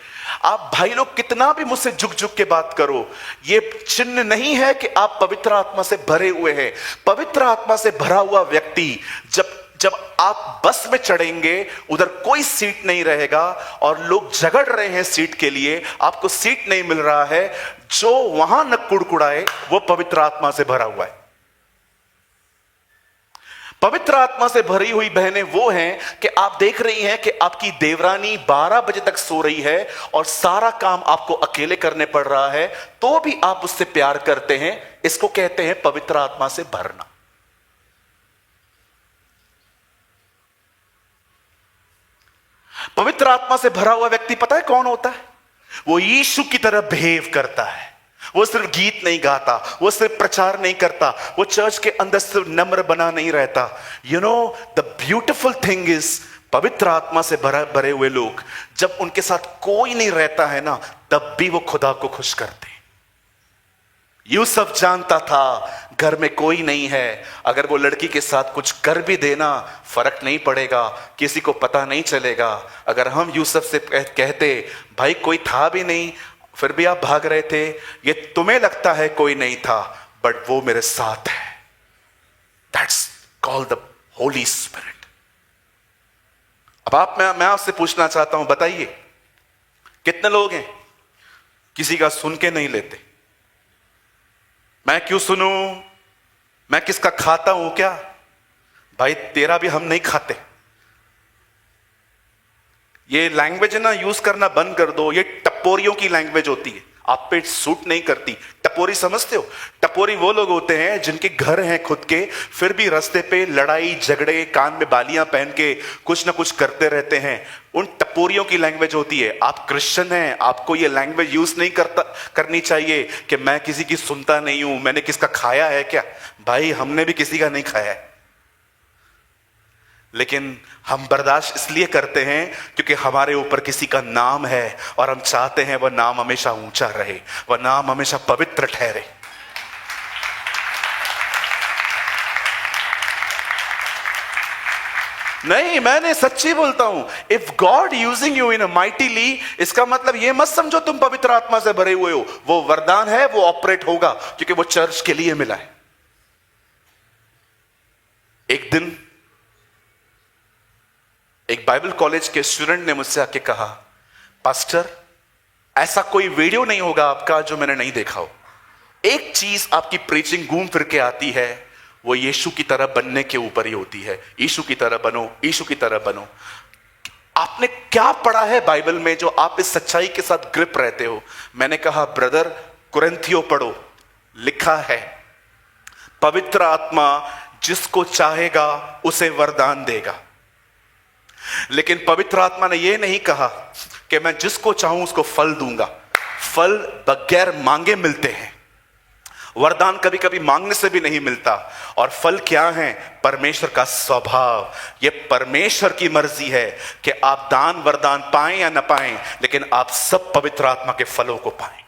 आप भाई लोग कितना भी मुझसे झुक झुक के बात करो, ये चिन्ह नहीं है कि आप पवित्र आत्मा से भरे हुए हैं। पवित्र आत्मा से भरा हुआ व्यक्ति जब आप बस में चढ़ेंगे, उधर कोई सीट नहीं रहेगा और लोग झगड़ रहे हैं सीट के लिए, आपको सीट नहीं मिल रहा है, जो वहां न कुड़कुड़ाए वो पवित्र आत्मा से भरा हुआ है। पवित्र आत्मा से भरी हुई बहनें वो हैं कि आप देख रही हैं कि आपकी देवरानी 12 बजे तक सो रही है और सारा काम आपको अकेले करने पड़ रहा है, तो भी आप उससे प्यार करते हैं। इसको कहते हैं पवित्र आत्मा से भरना। पवित्र आत्मा से भरा हुआ व्यक्ति पता है कौन होता है? वो यीशु की तरह बिहेव करता है। वो सिर्फ गीत नहीं गाता, वो सिर्फ प्रचार नहीं करता, वो चर्च के अंदर सिर्फ नम्र बना नहीं रहता। You know the beautiful thing is, पवित्र आत्मा से भरे हुए लोग जब उनके साथ कोई नहीं रहता है ना, तब भी वो खुदा को खुश करते हैं। यूसुफ जानता था घर में कोई नहीं है, अगर वो लड़की के साथ कुछ कर भी देना फर्क नहीं पड़ेगा, किसी को पता नहीं चलेगा। अगर हम यूसुफ से कहते भाई कोई था भी नहीं, फिर भी आप भाग रहे थे, ये तुम्हें लगता है कोई नहीं था, बट वो मेरे साथ है। That's called the Holi spirit. अब मैं आपसे पूछना चाहता हूं, बताइए कितने लोग हैं किसी का सुन के नहीं लेते? मैं क्यों सुनूं, मैं किसका खाता हूं क्या? भाई तेरा भी हम नहीं खाते। ये लैंग्वेज ना यूज करना बंद कर दो, ये टपोरियों की लैंग्वेज होती है, आप पे सूट नहीं करती। टपोरी समझते हो? टपोरी वो लोग होते हैं जिनके घर हैं खुद के, फिर भी रास्ते पे लड़ाई झगड़े, कान में बालियां पहन के कुछ ना कुछ करते रहते हैं। उन टपोरियों की लैंग्वेज होती है। आप क्रिश्चियन हैं, आपको ये लैंग्वेज यूज नहीं करनी चाहिए कि मैं किसी की सुनता नहीं हूं, मैंने किसका खाया है क्या? भाई हमने भी किसी का नहीं खाया है, लेकिन हम बर्दाश्त इसलिए करते हैं क्योंकि हमारे ऊपर किसी का नाम है और हम चाहते हैं वह नाम हमेशा ऊंचा रहे, वह नाम हमेशा पवित्र ठहरे। नहीं, मैंने सच्ची बोलता हूं, if God using you in a mightily, इसका मतलब यह मत समझो तुम पवित्र आत्मा से भरे हुए हो। वो वरदान है, वो ऑपरेट होगा क्योंकि वो चर्च के लिए मिला है। एक दिन एक बाइबल कॉलेज के स्टूडेंट ने मुझसे आके कहा, पास्टर ऐसा कोई वीडियो नहीं होगा आपका जो मैंने नहीं देखा हो। एक चीज आपकी प्रीचिंग घूम फिर के आती है, वो यीशु की तरह बनने के ऊपर ही होती है। यीशु की तरह बनो, यीशु की तरह बनो। आपने क्या पढ़ा है बाइबल में जो आप इस सच्चाई के साथ ग्रिप रहते हो? मैंने कहा, ब्रदर कुरिन्थियों पढ़ो, लिखा है पवित्र आत्मा जिसको चाहेगा उसे वरदान देगा। लेकिन पवित्र आत्मा ने यह नहीं कहा कि मैं जिसको चाहूं उसको फल दूंगा। फल बगैर मांगे मिलते हैं, वरदान कभी कभी मांगने से भी नहीं मिलता। और फल क्या है? परमेश्वर का स्वभाव। यह परमेश्वर की मर्जी है कि आप दान वरदान पाएं या ना पाएं, लेकिन आप सब पवित्र आत्मा के फलों को पाएं।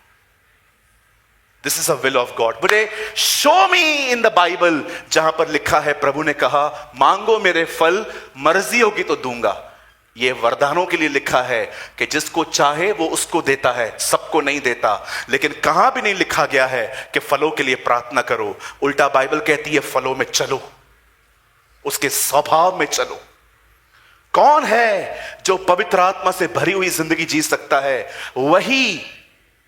This is a will of God. बोले show me in the Bible जहां पर लिखा है, प्रभु ने कहा मांगो मेरे फल, मर्जी होगी तो दूंगा। ये वरदानों के लिए लिखा है कि जिसको चाहे वो उसको देता है, सबको नहीं देता। लेकिन कहां भी नहीं लिखा गया है कि फलों के लिए प्रार्थना करो। उल्टा बाइबल कहती है फलों में चलो, उसके स्वभाव में चलो। कौन है जो पवित्र आत्मा से भरी हुई जिंदगी जी सकता है? वही।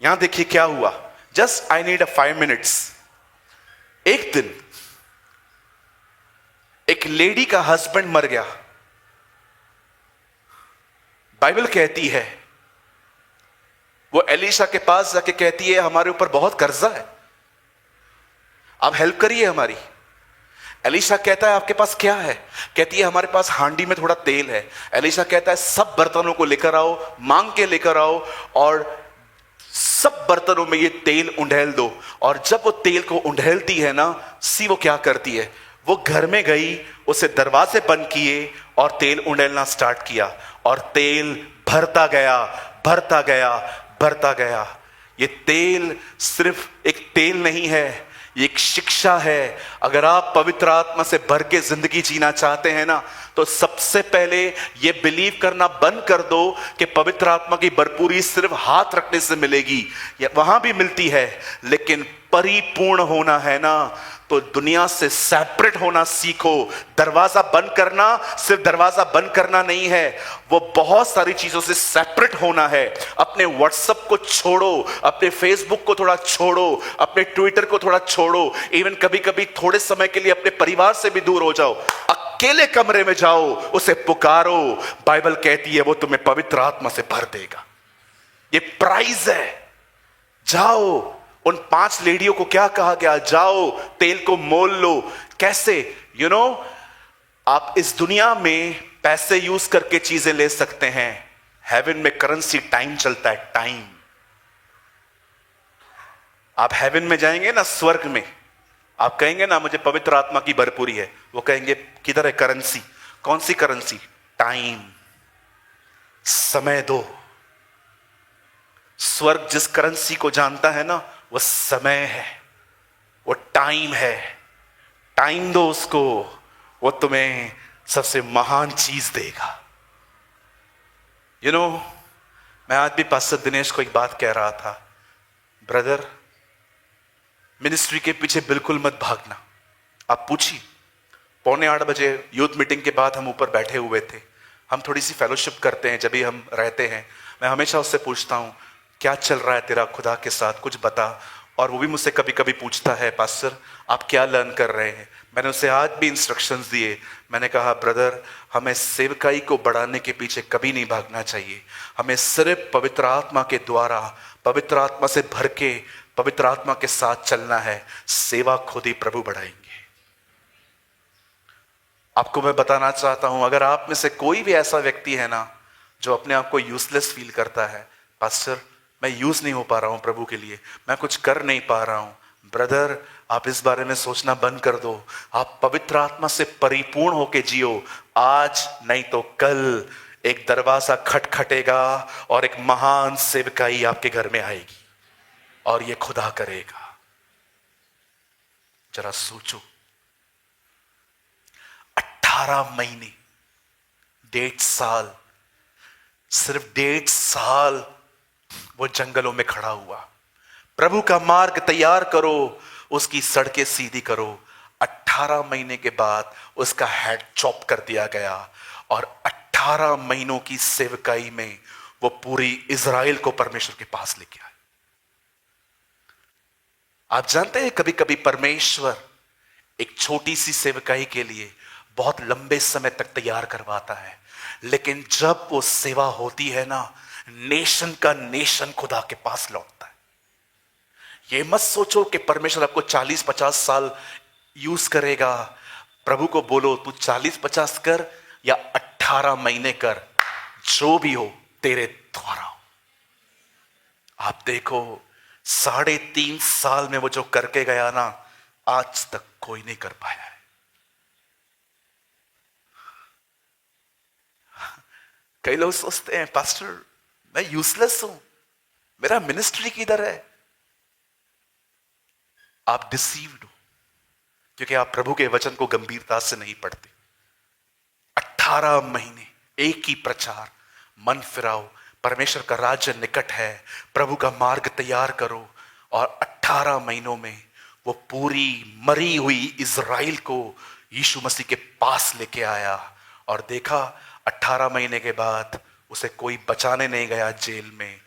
यहां देखिए क्या हुआ। Just I need 5 minutes। एक दिन एक लेडी का हस्बैंड मर गया। बाइबल कहती है वो एलिशा के पास जाके कहती है हमारे ऊपर बहुत कर्जा है, आप हेल्प करिए हमारी। एलिशा कहता है आपके पास क्या है? कहती है हमारे पास हांडी में थोड़ा तेल है। एलिशा कहता है सब बर्तनों को लेकर आओ, मांग के लेकर आओ और सब बर्तनों में ये तेल उंडेल दो। और जब वो तेल को उंडेलती है ना, सी वो क्या करती है, वो घर में गई, उसे दरवाजे बंद किए और तेल उंडेलना स्टार्ट किया। और तेल भरता गया, भरता गया, भरता गया। ये तेल सिर्फ एक तेल नहीं है, ये एक शिक्षा है। अगर आप पवित्र आत्मा से भर के जिंदगी जीना चाहते हैं ना, तो सबसे पहले ये बिलीव करना बंद कर दो कि पवित्र आत्मा की भरपूरी सिर्फ हाथ रखने से मिलेगी। या वहां भी मिलती है, लेकिन परिपूर्ण होना है ना, तो दुनिया से सेपरेट होना सीखो। दरवाजा बंद करना सिर्फ दरवाजा बंद करना नहीं है, वो बहुत सारी चीजों से सेपरेट होना है। अपने व्हाट्सएप को छोड़ो, अपने फेसबुक को थोड़ा छोड़ो, अपने ट्विटर को थोड़ा छोड़ो, इवन कभी कभी थोड़े समय के लिए अपने परिवार से भी दूर हो जाओ। अकेले कमरे में जाओ, उसे पुकारो, बाइबल कहती है वो तुम्हें पवित्र आत्मा से भर देगा। ये प्राइज है। जाओ, उन 5 लेडियों को क्या कहा गया, जाओ तेल को मोल लो। कैसे? यू नो, आप इस दुनिया में पैसे यूज करके चीजें ले सकते हैं, हेवन में करेंसी टाइम चलता है, टाइम। आप हेवन में जाएंगे ना, स्वर्ग में, आप कहेंगे ना मुझे पवित्र आत्मा की भरपूरी है, वो कहेंगे किधर है करेंसी? कौन सी करेंसी? टाइम, समय दो। स्वर्ग जिस करेंसी को जानता है ना, वो समय है, वो टाइम है। टाइम दो उसको, वो तुम्हें सबसे महान चीज देगा। यू नो, मैं आज भी पास्टर दिनेश को एक बात कह रहा था, ब्रदर, मिनिस्ट्री के पीछे बिल्कुल मत भागना। आप पूछिए, 7:45 बजे यूथ मीटिंग के बाद हम ऊपर बैठे हुए थे, हम थोड़ी सी फेलोशिप करते हैं जब भी हम रहते हैं। मैं हमेशा उससे पूछता हूं क्या चल रहा है तेरा खुदा के साथ, कुछ बता। और वो भी मुझसे कभी कभी पूछता है, पास्टर आप क्या लर्न कर रहे हैं। मैंने उसे आज भी इंस्ट्रक्शंस दिए। मैंने कहा, ब्रदर, हमें सेवकाई को बढ़ाने के पीछे कभी नहीं भागना चाहिए। हमें सिर्फ पवित्र आत्मा के द्वारा, पवित्र आत्मा से भर के, पवित्र आत्मा के साथ चलना है। सेवा खुद ही प्रभु बढ़ाएंगे। आपको मैं बताना चाहता हूं, अगर आप में से कोई भी ऐसा व्यक्ति है ना जो अपने आप को यूजलेस फील करता है, पास्टर मैं यूज नहीं हो पा रहा हूं प्रभु के लिए, मैं कुछ कर नहीं पा रहा हूं, ब्रदर आप इस बारे में सोचना बंद कर दो। आप पवित्र आत्मा से परिपूर्ण होके जियो। आज नहीं तो कल एक दरवाजा खटखटेगा और एक महान सेवकाई आपके घर में आएगी और ये खुदा करेगा। जरा सोचो, 18 महीने, 1.5 साल, सिर्फ 1.5 साल वो जंगलों में खड़ा हुआ। प्रभु का मार्ग तैयार करो, उसकी सड़कें सीधी करो। 18 महीने के बाद उसका हेड चॉप कर दिया गया और 18 महीनों की सेवकाई में वो पूरी इज़राइल को परमेश्वर के पास लेके आए। आप जानते हैं, कभी कभी परमेश्वर एक छोटी सी सेवकाई के लिए बहुत लंबे समय तक तैयार करवाता है, लेकिन जब वो सेवा होती है ना, नेशन का नेशन खुदा के पास लौटता है। ये मत सोचो कि परमेश्वर आपको 40-50 साल यूज करेगा। प्रभु को बोलो तू 40-50 कर या 18 महीने कर, जो भी हो तेरे द्वारा हो। आप देखो, 3.5 साल में वो जो करके गया ना, आज तक कोई नहीं कर पाया है। कई लोग सोचते हैं, पास्टर मैं यूजलेस हूं, मेरा मिनिस्ट्री किधर है। आप डिसीव्ड हो, क्योंकि आप प्रभु के वचन को गंभीरता से नहीं पढ़ते। 18 महीने एक ही प्रचार, मन फिराओ, परमेश्वर का राज्य निकट है, प्रभु का मार्ग तैयार करो। और 18 महीनों में वो पूरी मरी हुई इज़राइल को यीशु मसीह के पास लेके आया। और देखा, 18 महीने के बाद उसे कोई बचाने नहीं गया जेल में,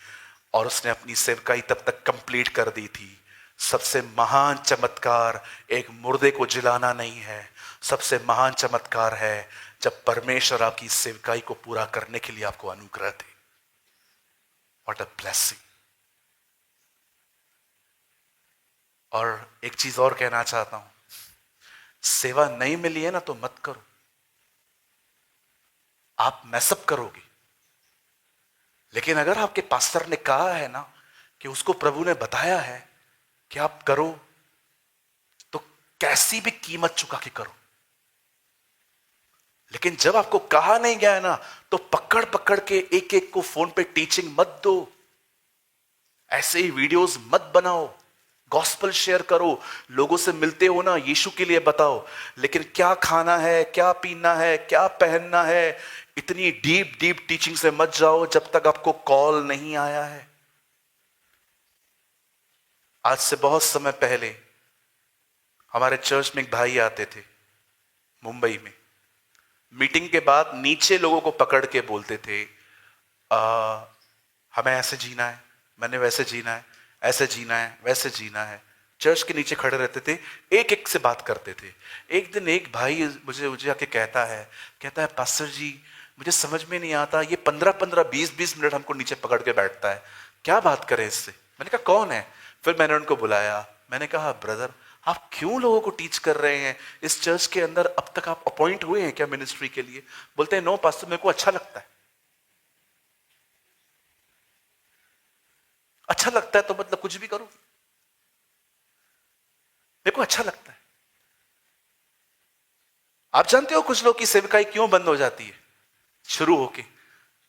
और उसने अपनी सेवकाई तब तक कंप्लीट कर दी थी। सबसे महान चमत्कार एक मुर्दे को जिलाना नहीं है, सबसे महान चमत्कार है जब परमेश्वर आपकी सेवकाई को पूरा करने के लिए आपको अनुग्रह दे। What a blessing. और एक चीज और कहना चाहता हूं, सेवा नहीं मिली है ना तो मत करो, आप मैसअप करोगे। लेकिन अगर आपके पास्टर ने कहा है ना कि उसको प्रभु ने बताया है कि आप करो, तो कैसी भी कीमत चुका के करो। लेकिन जब आपको कहा नहीं गया है ना, तो पकड़ पकड़ के एक एक को फोन पे टीचिंग मत दो, ऐसे ही वीडियोस मत बनाओ, गॉस्पेल शेयर करो, लोगों से मिलते हो ना, यीशु के लिए बताओ। लेकिन क्या खाना है, क्या पीना है, क्या पहनना है, इतनी डीप डीप टीचिंग से मत जाओ जब तक आपको कॉल नहीं आया है। आज से बहुत समय पहले हमारे चर्च में एक भाई आते थे मुंबई में। मीटिंग के बाद नीचे लोगों को पकड़ के बोलते थे, हमें ऐसे जीना है, मैंने वैसे जीना है, ऐसे जीना है, वैसे जीना है। चर्च के नीचे खड़े रहते थे, एक एक से बात करते थे। एक दिन एक भाई मुझे मुझे आके कहता है पास्टर जी, मुझे समझ में नहीं आता, ये 15-15 20-20 मिनट हमको नीचे पकड़ के बैठता है, क्या बात करें इससे। मैंने कहा कौन है? फिर मैंने उनको बुलाया, मैंने कहा ब्रदर, आप क्यों लोगों को टीच कर रहे हैं इस चर्च के अंदर? अब तक आप अपॉइंट हुए हैं क्या मिनिस्ट्री के लिए? बोलते हैं नो पास्टर, मेरे को अच्छा लगता है। अच्छा लगता है तो मतलब कुछ भी करो, मेरे को अच्छा लगता है। आप जानते हो कुछ लोग की सेवकाई क्यों बंद हो जाती है शुरू होके?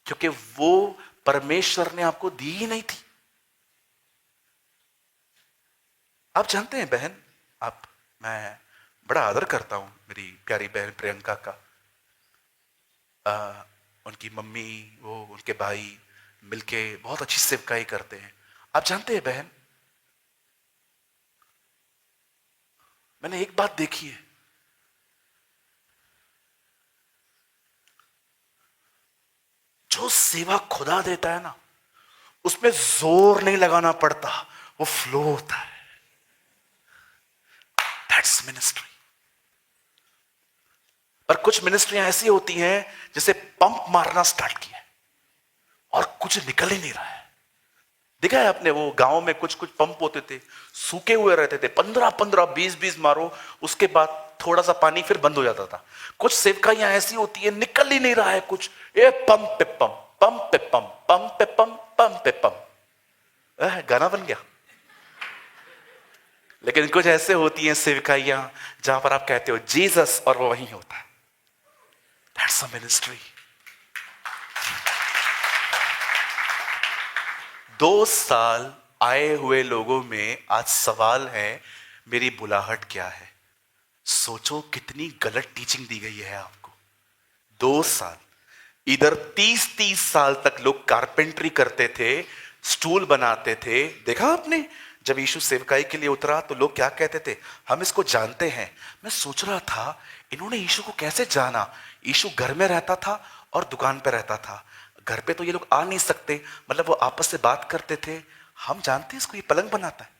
क्योंकि वो परमेश्वर ने आपको दी ही नहीं थी। आप जानते हैं बहन, मैं बड़ा आदर करता हूं मेरी प्यारी बहन प्रियंका का। उनकी मम्मी, वो उनके भाई मिलके बहुत अच्छी सेवकाई करते हैं। आप जानते हैं बहन, मैंने एक बात देखी है, जो सेवा खुदा देता है ना, उसमें जोर नहीं लगाना पड़ता, वो फ्लो होता है। That's ministry. पर कुछ मिनिस्ट्रियां ऐसी होती हैं जैसे पंप मारना स्टार्ट किया और कुछ निकल ही नहीं रहा है। देखा है आपने, वो गांव में कुछ कुछ पंप होते थे, सूखे हुए रहते थे, 15-15 20-20 मारो, उसके बाद थोड़ा सा पानी, फिर बंद हो जाता था। कुछ सेवकाइयां ऐसी होती है, निकल ही नहीं रहा है कुछ, ये पंप पे पंप, पंप पे पंप, पंप पे पंप, पंप पे पंप। गाना बन गया। लेकिन कुछ ऐसे होती हैं सेवकाइयां जहां पर आप कहते हो जीसस, और वो वहीं होता है। That's a ministry. 2 साल आए हुए लोगों में आज सवाल है, मेरी बुलाहट क्या है? सोचो कितनी गलत टीचिंग दी गई है आपको। 2 साल, इधर 30-30 साल तक लोग कारपेंटरी करते थे, स्टूल बनाते थे। देखा आपने, जब यीशु सेवकाई के लिए उतरा तो लोग क्या कहते थे? हम इसको जानते हैं। मैं सोच रहा था इन्होंने यीशु को कैसे जाना? यीशु घर में रहता था और दुकान पे रहता था। घर पे तो ये लोग आ नहीं सकते, मतलब वो आपस से बात करते थे। हम जानते हैं इसको ये पलंग बनाता है,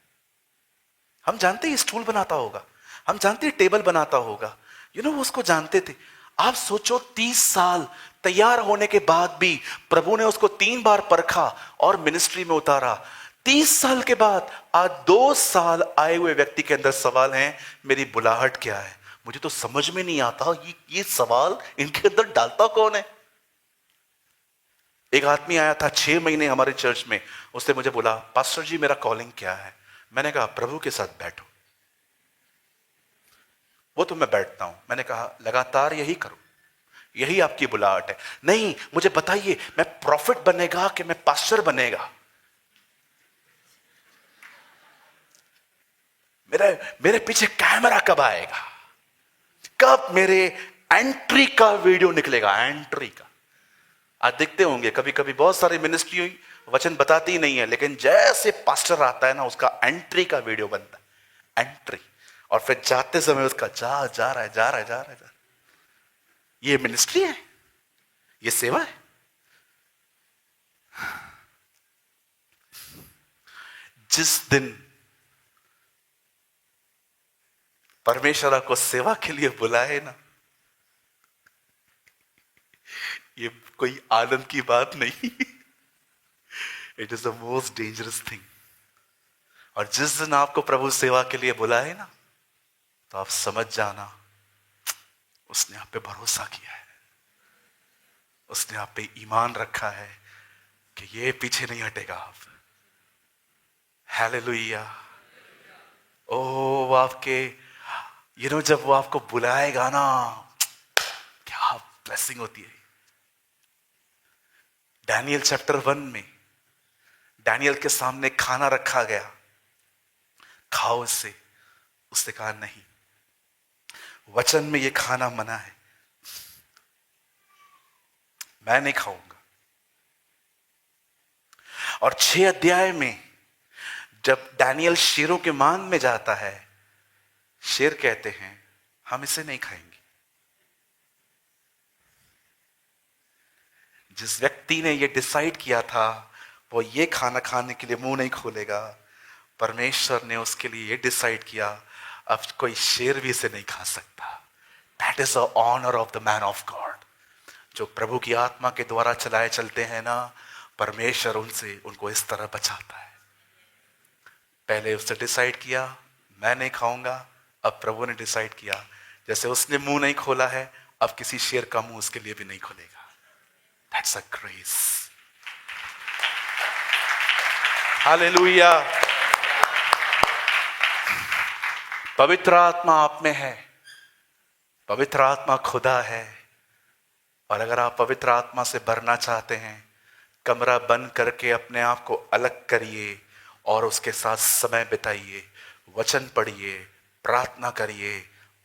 हम जानते हैं ये स्टूल बनाता होगा, हम जानते हैं टेबल बनाता होगा, वो उसको जानते थे। आप सोचो 30 साल तैयार होने के बाद भी प्रभु ने उसको 3 बार परखा और मिनिस्ट्री में उतारा। 30 साल के बाद आज 2 साल आए हुए व्यक्ति के अंदर सवाल है, मेरी बुलाहट क्या है? मुझे तो समझ में नहीं आता ये सवाल इनके अंदर डालता कौन है? एक आदमी आया था 6 महीने हमारे चर्च में, उसने मुझे बोला पास्टर जी मेरा कॉलिंग क्या है? मैंने कहा प्रभु के साथ बैठो। वो तो मैं बैठता हूं। मैंने कहा लगातार यही करो, यही आपकी बुलाहट है। नहीं, मुझे बताइए मैं प्रॉफिट बनेगा कि मैं पास्टर बनेगा? मेरे पीछे कैमरा कब आएगा? कब मेरे एंट्री का वीडियो निकलेगा? एंट्री का आज देखते होंगे कभी कभी बहुत सारी मिनिस्ट्री हुई, वचन बताती ही नहीं है, लेकिन जैसे पास्टर आता है ना, उसका एंट्री का वीडियो बनता है। एंट्री, और फिर जाते समय उसका जा रहा है। ये मिनिस्ट्री है, ये सेवा है। जिस दिन परमेश्वर आपको सेवा के लिए बुलाए ना, ये कोई आनंद की बात नहीं। It is the most dangerous thing. और जिस दिन आपको प्रभु सेवा के लिए बुलाए ना, तो आप समझ जाना उसने आप पे भरोसा किया है, उसने आप पे ईमान रखा है कि ये पीछे नहीं हटेगा। आप हालेलुया। ओ आपके जब वो आपको बुलाएगा ना, क्या ब्लेसिंग होती है। डैनियल चैप्टर 1 में डैनियल के सामने खाना रखा गया, खाओ इससे। उसने कहा नहीं, वचन में ये खाना मना है, मैं नहीं खाऊंगा। और 6 अध्याय में जब डैनियल शेरों के मान में जाता है, शेर कहते हैं हम इसे नहीं खाएंगे। जिस व्यक्ति ने ये डिसाइड किया था वो ये खाना खाने के लिए मुंह नहीं खोलेगा, परमेश्वर ने उसके लिए ये डिसाइड किया, अब कोई शेर भी इसे नहीं खा सकता। That is the honour of the man of God. जो प्रभु की आत्मा के द्वारा चलाए चलते हैं ना, परमेश्वर उनको इस तरह बचाता है। पहले उसने डिसाइड किया मैं नहीं खाऊंगा, अब प्रभु ने डिसाइड किया जैसे उसने मुंह नहीं खोला है, अब किसी शेर का मुंह उसके लिए भी नहीं खोलेगा। That's a grace. हालेलुया। पवित्र आत्मा आप में है, पवित्र आत्मा खुदा है। और अगर आप पवित्र आत्मा से भरना चाहते हैं, कमरा बंद करके अपने आप को अलग करिए और उसके साथ समय बिताइए, वचन पढ़िए, प्रार्थना करिए,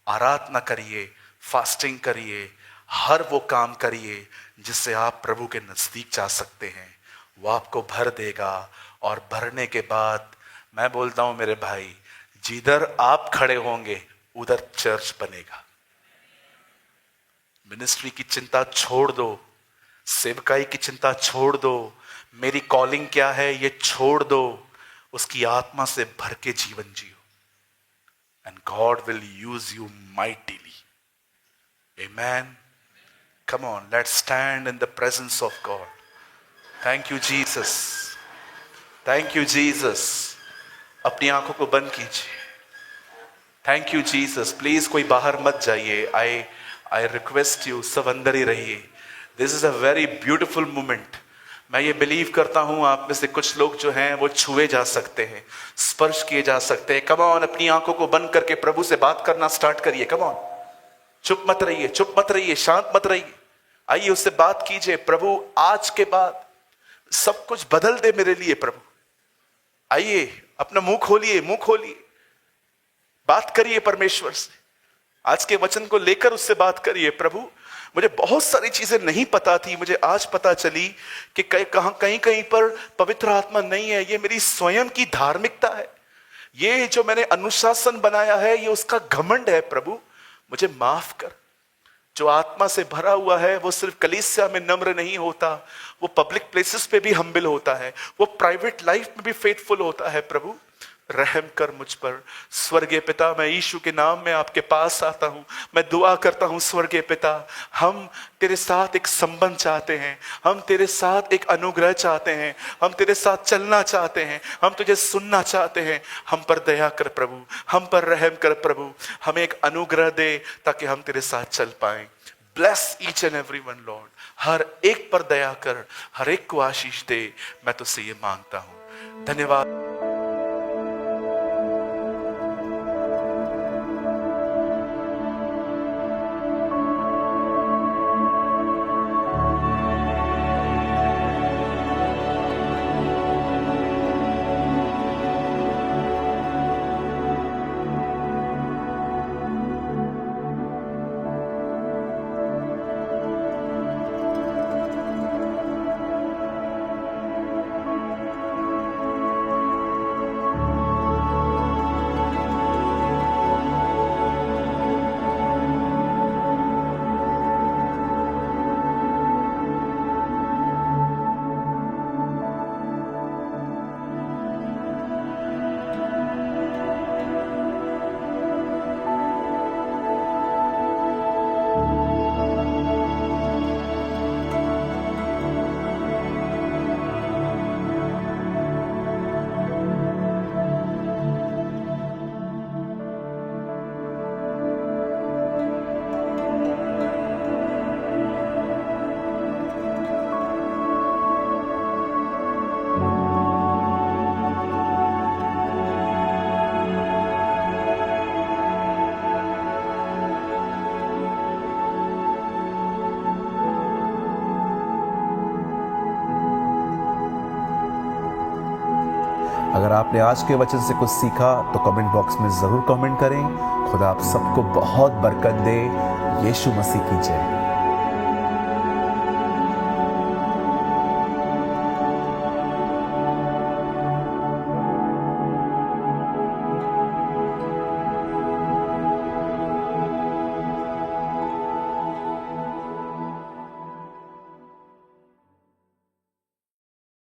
आराधना करिए, फास्टिंग करिए, हर वो काम करिए जिससे आप प्रभु के नजदीक जा सकते हैं। वो आपको भर देगा और भरने के बाद मैं बोलता हूं मेरे भाई, जिधर आप खड़े होंगे उधर चर्च बनेगा। मिनिस्ट्री की चिंता छोड़ दो, सेवकाई की चिंता छोड़ दो, मेरी कॉलिंग क्या है ये छोड़ दो, उसकी आत्मा से भर के जीवन जियो, and God will use you mightily. Amen. Come on, let's stand in the presence of God. Thank you Jesus, thank you Jesus. अपनी आंखों को बंद कीजिए। Thank you Jesus. प्लीज कोई बाहर मत जाइए। आई रिक्वेस्ट यू, सब अंदर ही रहिए। This is a very beautiful moment. मैं ये बिलीव करता हूं आप में से कुछ लोग जो हैं वो छुए जा सकते हैं, स्पर्श किए जा सकते हैं। कम ऑन, अपनी आंखों को बंद करके प्रभु से बात करना स्टार्ट करिए। कम ऑन, चुप मत रहिए, चुप मत रहिए, शांत मत रहिए। आइए उससे बात कीजिए। प्रभु आज के बाद सब कुछ बदल दे मेरे लिए प्रभु। आइए अपना मुंह खोलिए, मुंह खोलिए, बात करिए परमेश्वर से। आज के वचन को लेकर उससे बात करिए। प्रभु मुझे बहुत सारी चीजें नहीं पता थी, मुझे आज पता चली कि कहीं कहीं पर पवित्र आत्मा नहीं है। ये मेरी स्वयं की धार्मिकता है, ये जो मैंने अनुशासन बनाया है ये उसका घमंड है। प्रभु मुझे माफ कर। जो आत्मा से भरा हुआ है वो सिर्फ कलीसिया में नम्र नहीं होता, वो पब्लिक प्लेसेस पे भी हम्बिल होता है, वो प्राइवेट लाइफ में भी फेथफुल होता है। प्रभु रहम कर मुझ पर। स्वर्गीय पिता, मैं यीशु के नाम में आपके पास आता हूं, मैं दुआ करता हूं स्वर्गीय पिता, हम तेरे साथ एक संबंध चाहते हैं, हम तेरे साथ एक अनुग्रह चाहते हैं, हम तेरे साथ चलना चाहते हैं, हम तुझे सुनना चाहते हैं। हम पर दया कर प्रभु, हम पर रहम कर प्रभु, हमें एक अनुग्रह दे ताकि हम तेरे साथ चल पाएं। Bless each and everyone Lord. हर एक पर दया कर, हर एक को आशीष दे। मैं तुझसे ये मांगता हूं। धन्यवाद। अगर आपने आज के वचन से कुछ सीखा तो कमेंट बॉक्स में जरूर कमेंट करें। खुदा आप सबको बहुत बरकत दे। यीशु मसीह की जय।